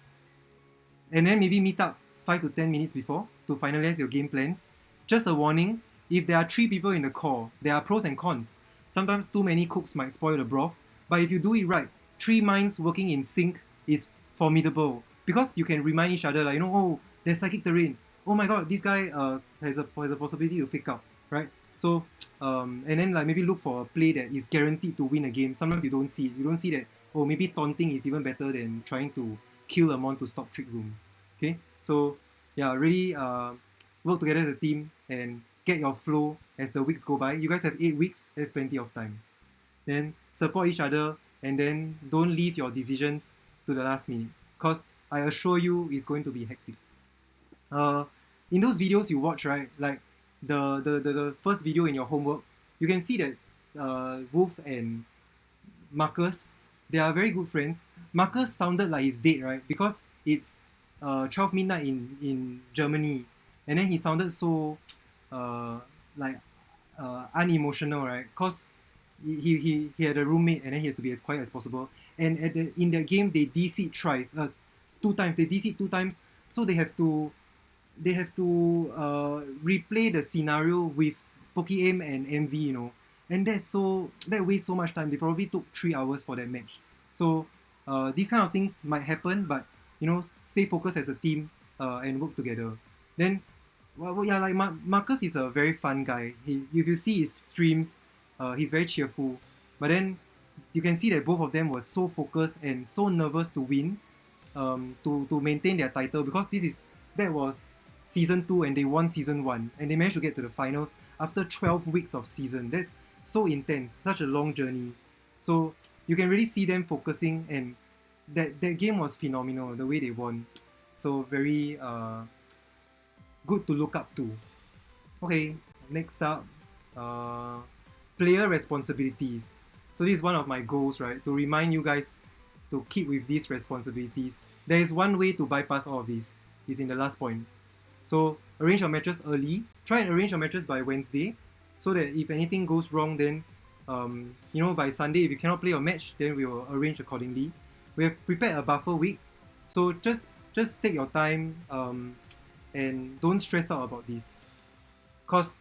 A: and then maybe meet up 5 to 10 minutes before to finalize your game plans. Just a warning, if there are 3 people in the call, there are pros and cons. Sometimes too many cooks might spoil the broth, but if you do it right, 3 minds working in sync is formidable, because you can remind each other, like, oh, there's psychic terrain. Oh my god, this guy has a possibility to fake out, right? So, and then like maybe look for a play that is guaranteed to win a game. Sometimes you don't see it. You don't see that, oh, maybe taunting is even better than trying to kill a mon to stop Trick Room. Okay, so yeah, really work together as a team and get your flow as the weeks go by. You guys have 8 weeks, there's plenty of time. Then support each other and then don't leave your decisions to the last minute, because I assure you it's going to be hectic. In those videos you watch, right, like the first video in your homework, you can see that Wolf and Marcus, they are very good friends. Marcus sounded like he's dead, right? Because it's 12 midnight in Germany, and then he sounded so like unemotional, right? Because he had a roommate and then he has to be as quiet as possible. And in that game they DC'd twice, 2 times. They DC'd 2 times, so they have to replay the scenario with Poke-Aim and MV, and that wastes so much time. They probably took 3 hours for that match. So these kind of things might happen, but stay focused as a team and work together. Then yeah, like Marcus is a very fun guy. If you see his streams, he's very cheerful. But then you can see that both of them were so focused and so nervous to win, to maintain their title, because that was season 2 and they won season 1 and they managed to get to the finals after 12 weeks of season. That's so intense, such a long journey. So you can really see them focusing, and that game was phenomenal, the way they won. So very good to look up to. Okay, next up, player responsibilities. So this is one of my goals, right? To remind you guys to keep with these responsibilities. There is one way to bypass all of this. It's in the last point. So arrange your matches early. Try and arrange your matches by Wednesday, so that if anything goes wrong, then by Sunday, if you cannot play your match, then we will arrange accordingly. We have prepared a buffer week, so just take your time and don't stress out about this. Cause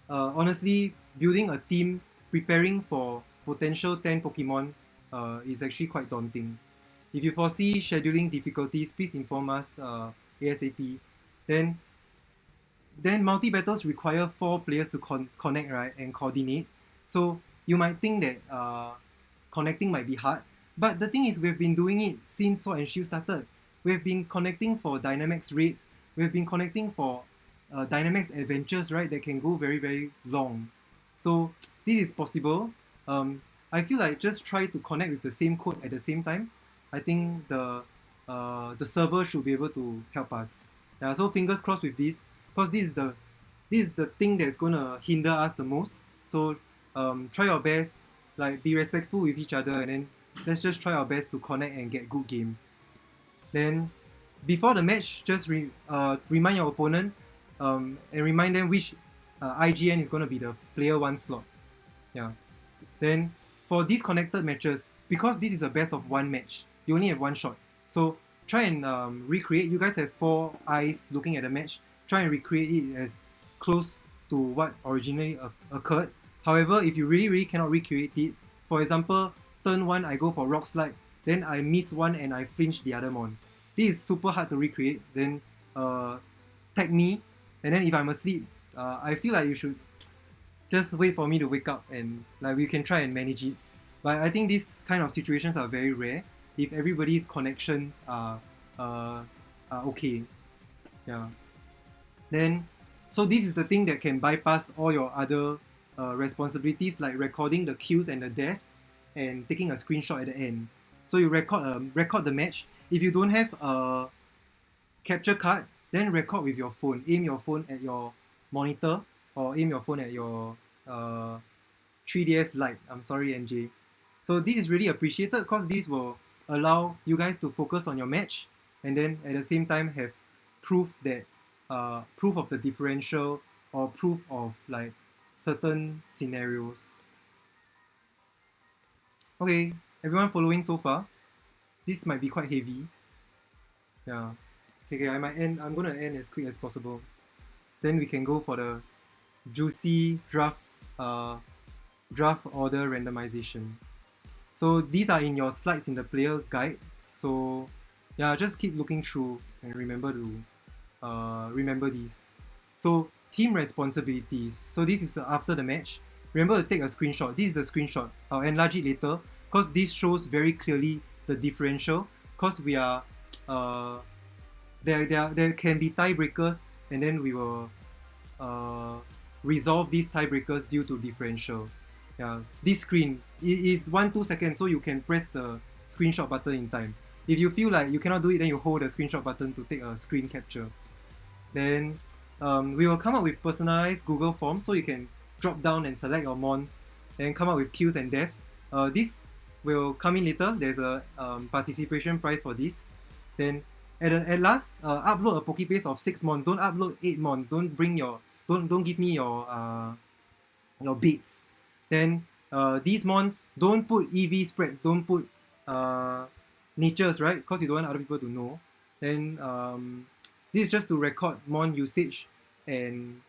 A: honestly, building a team, preparing for potential 10 Pokemon is actually quite daunting. If you foresee scheduling difficulties, please inform us ASAP. Then multi-battles require 4 players to connect, right, and coordinate. So you might think that connecting might be hard, but the thing is, we've been doing it since Sword and Shield started. We've been connecting for Dynamax raids. We've been connecting for Dynamax adventures, right, that can go very, very long. So this is possible. I feel like just try to connect with the same code at the same time. I think the server should be able to help us. Yeah, so fingers crossed with this, because this is the thing that's gonna hinder us the most. So try your best, like be respectful with each other, and then let's just try our best to connect and get good games. Then before the match, just remind your opponent and remind them which IGN is gonna be the player 1 slot. Yeah. Then for these connected matches, because this is a best of 1 match, you only have 1 shot. So try and recreate. You guys have 4 eyes looking at the match. Try and recreate it as close to what originally occurred. However, if you really, really cannot recreate it, for example, turn 1 I go for Rock Slide, then I miss one and I flinch the other mon. This is super hard to recreate. Then tag me, and then if I'm asleep, I feel like you should just wait for me to wake up, and like we can try and manage it. But I think these kind of situations are very rare if everybody's connections are okay. Yeah. Then, so this is the thing that can bypass all your other responsibilities, like recording the kills and the deaths and taking a screenshot at the end. So you record the match. If you don't have a capture card, then record with your phone. Aim your phone at your monitor, or aim your phone at your 3DS Lite. I'm sorry, NJ. So this is really appreciated, because this will allow you guys to focus on your match, and then at the same time have proof of the differential, or proof of like certain scenarios. Okay, everyone following so far? This might be quite heavy. Yeah. Okay, I'm gonna end as quick as possible. Then we can go for the juicy draft order randomization. So these are in your slides in the player guide. So yeah, just keep looking through and remember to remember these. So team responsibilities. So this is after the match. Remember to take a screenshot. This is the screenshot. I'll enlarge it later, because this shows very clearly the differential. Because we are there can be tiebreakers, and then we will resolve these tiebreakers due to differential. Yeah, this screen is 1-2 seconds, so you can press the screenshot button in time. If you feel like you cannot do it, then you hold the screenshot button to take a screen capture. Then we will come up with personalized Google Forms, so you can drop down and select your mons and come up with kills and deaths. This will come in later. There's a participation prize for this. Then at last, upload a Pokepaste of 6 mons. Don't upload 8 mons. Don't give me your baits. Then these mons, don't put EV spreads. Don't put natures, right? Because you don't want other people to know. Then this is just to record mon usage, and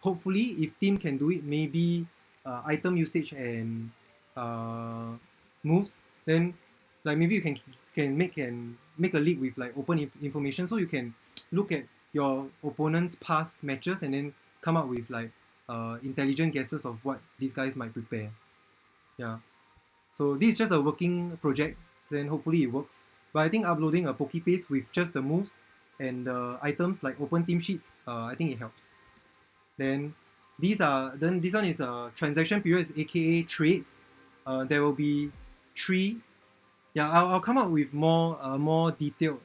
A: hopefully, if team can do it, maybe item usage and moves. Then like maybe you can make an make a league with like open information, so you can look at your opponent's past matches and then come up with like intelligent guesses of what these guys might prepare. Yeah. So this is just a working project, then hopefully it works. But I think uploading a PokePaste with just the moves and the items like open team sheets, I think it helps. Then this one is transaction periods, aka trades. There will be 3. Yeah, I'll come up with more detailed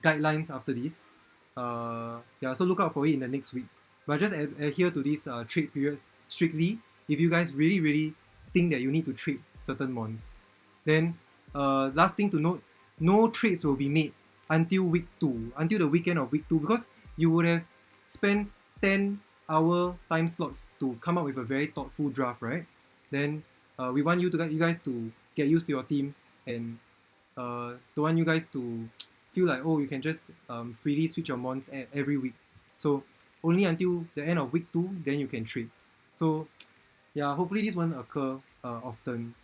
A: guidelines after this. Yeah, so look out for it in the next week. But just adhere to these trade periods strictly if you guys really think that you need to trade certain mons. Then last thing to note, no trades will be made until week 2, until the weekend of week 2, because you would have spent 10-hour time slots to come up with a very thoughtful draft, right? Then we want you guys to get used to your teams, and don't want you guys to feel like, oh, you can just freely switch your mons every week. So only until the end of week 2, then you can trade. So yeah, hopefully this won't occur often.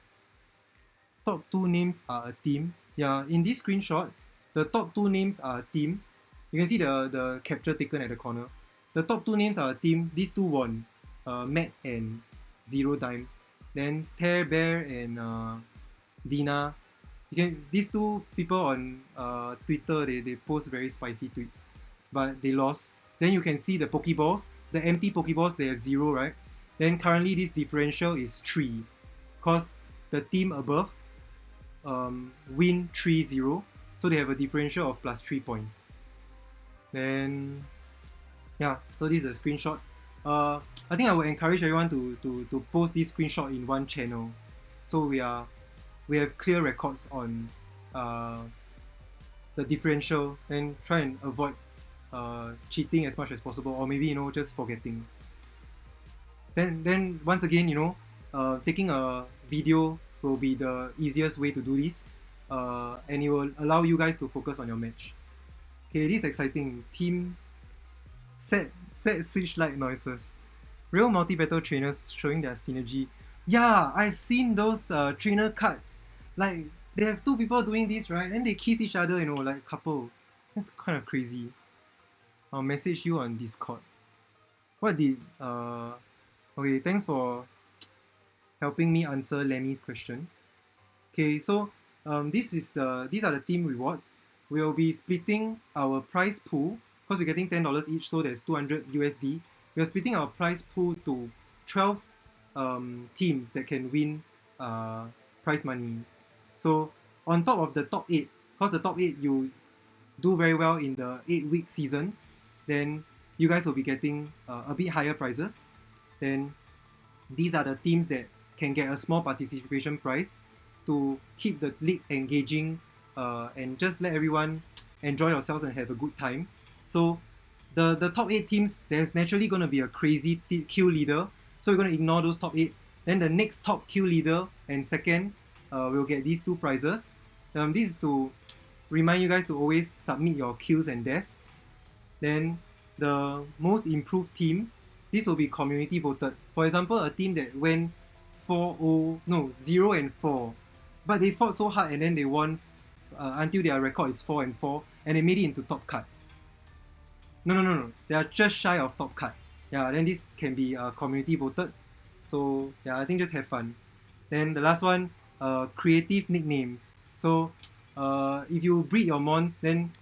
A: Top 2 names are a team. Yeah, in this screenshot, the top 2 names are a team. You can see the capture taken at the corner. The top 2 names are a team. These 2 won, Matt and Zero Dime. Then Tear Bear and Dina. These 2 people on Twitter, they post very spicy tweets, but they lost. Then you can see the Pokeballs, the empty Pokeballs, they have 0, right? Then currently this differential is 3, because the team above win 3-0, so they have a differential of plus 3 points. Then yeah, so this is a screenshot. I think I would encourage everyone to post this screenshot in one channel, so we have clear records on the differential, and try and avoid cheating as much as possible, or maybe just forgetting. Then once again, taking a video will be the easiest way to do this, and it will allow you guys to focus on your match. Okay, this is exciting. Team set switch light noises. Real multi-battle trainers showing their synergy. Yeah, I've seen those trainer cards. Like, they have 2 people doing this, right? And they kiss each other, like couple. That's kind of crazy. I'll message you on Discord. What did okay, thanks for helping me answer Lemmy's question. Okay, so these are the team rewards. We'll be splitting our prize pool, because we're getting $10 each, so there's 200 USD. We're splitting our prize pool to 12 teams that can win prize money. So on top of the top 8, because the top 8 you do very well in the 8-week season, then you guys will be getting a bit higher prizes. Then these are the teams that can get a small participation prize to keep the league engaging, and just let everyone enjoy yourselves and have a good time. So the top 8 teams, there's naturally going to be a crazy kill leader, so we're going to ignore those top 8. Then the next top kill leader and second will get these 2 prizes. This is to remind you guys to always submit your kills and deaths. Then the most improved team, this will be community voted. For example, a team that went 0-4, but they fought so hard and then they won until their record is 4-4, and they made it into top cut. No, they are just shy of top cut. Yeah, then this can be community voted. So yeah, I think just have fun. Then the last one, creative nicknames. So if you breed your mons, then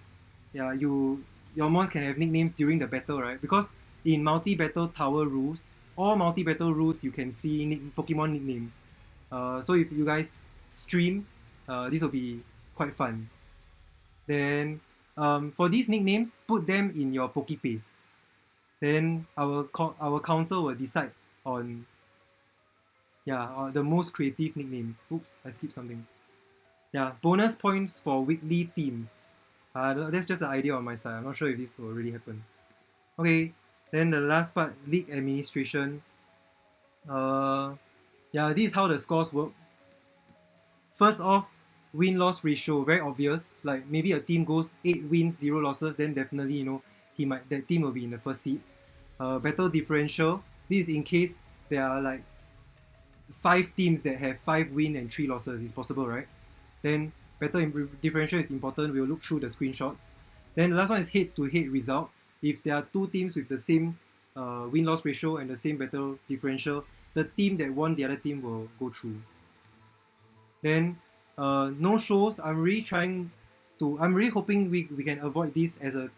A: yeah, your mons can have nicknames during the battle, right? Because in multi-battle tower rules, all multi-battle rules, you can see Pokemon nicknames. So if you guys stream, this will be quite fun. Then for these nicknames, put them in your PokePaste. Then our council will decide on the most creative nicknames. Oops, I skipped something. Yeah, bonus points for weekly themes. That's just an idea on my side. I'm not sure if this will really happen. Okay, then the last part, league administration. This is how the scores work. First off, win-loss ratio, very obvious. Like maybe a team goes 8 wins, 0 losses, then definitely that team will be in the first seed. Battle differential. This is in case there are like 5 teams that have 5 wins and 3 losses. It's possible, right? Then better differential is important, we'll look through the screenshots. Then the last one is head-to-head result. If there are two teams with the same win-loss ratio and the same battle differential, the team that won the other team will go through. Then no shows. I'm really hoping we can avoid this as a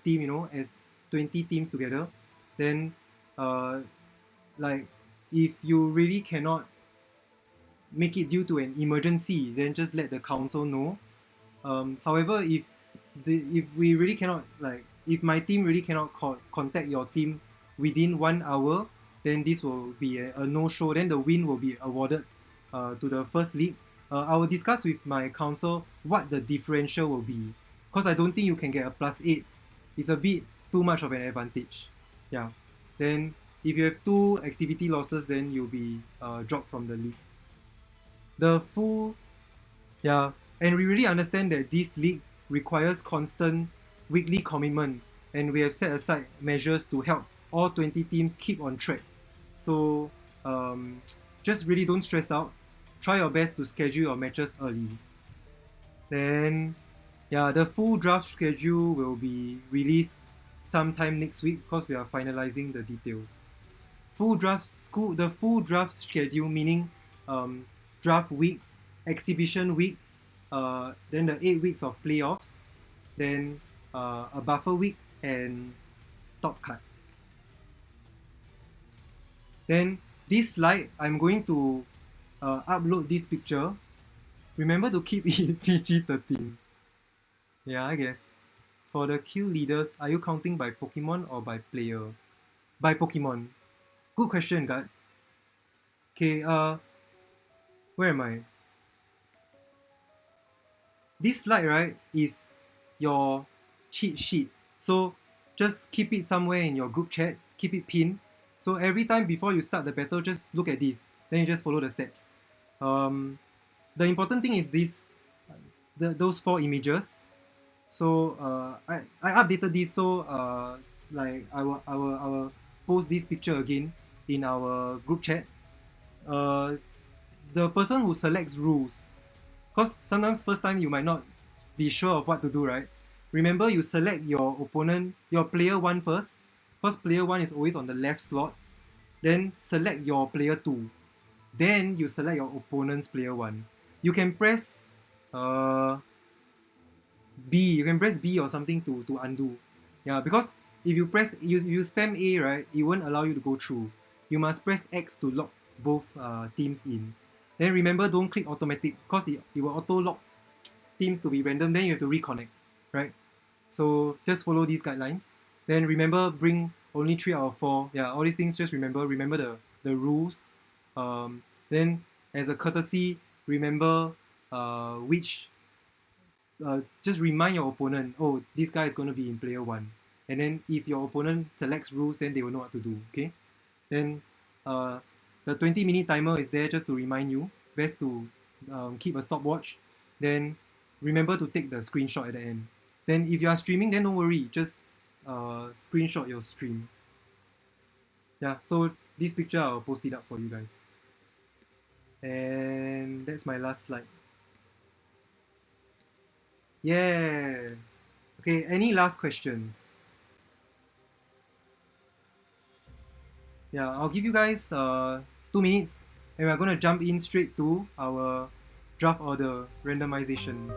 A: team, you know, as 20 teams together. Then like if you really cannot make it due to an emergency, then just let the council know. However, if we really cannot, like if my team really cannot contact your team within 1 hour, then this will be a no-show. Then the win will be awarded to the first league. I will discuss with my council what the differential will be, because I don't think you can get a +8. It's a bit too much of an advantage. Yeah. Then if you have 2 activity losses, then you'll be dropped from the league. And we really understand that this league requires constant weekly commitment, and we have set aside measures to help all 20 teams keep on track. So just really don't stress out. Try your best to schedule your matches early. Then the full draft schedule will be released sometime next week because we are finalizing the details. The full draft schedule, meaning draft week, exhibition week, then the 8 weeks of playoffs, then a buffer week and top cut. Then this slide, I'm going to upload this picture. Remember to keep it PG-13. Yeah, I guess. For the kill leaders, are you counting by Pokemon or by player? By Pokemon. Good question, God. Okay, where am I? This slide, right, is your cheat sheet. So just keep it somewhere in your group chat, keep it pinned. So every time before you start the battle, just look at this. Then you just follow the steps. The important thing is those 4 images. So I updated this, so like I will post this picture again in our group chat. The person who selects rules, because sometimes first time you might not be sure of what to do, right? Remember, you select your opponent, your player 1 first, because player 1 is always on the left slot. Then select your player 2. Then you select your opponent's player 1. You can press B. You can press B or something to undo. Yeah, because if you press you spam A, right, it won't allow you to go through. You must press X to lock both teams in. Then remember, don't click automatic, because it will auto lock teams to be random. Then you have to reconnect, right? So just follow these guidelines. Then remember, bring only 3 out of 4. Yeah, all these things just remember the rules. Then as a courtesy, remember just remind your opponent, oh, this guy is going to be in player 1. And then if your opponent selects rules, then they will know what to do. Okay. Then the 20-minute timer is there just to remind you. Best to keep a stopwatch. Then remember to take the screenshot at the end. Then if you are streaming, then don't worry, just screenshot your stream. Yeah, so this picture I'll post it up for you guys. And that's my last slide. Yeah. Okay, any last questions? Yeah, I'll give you guys 2 minutes, and we're going to jump in straight to our draft order randomization.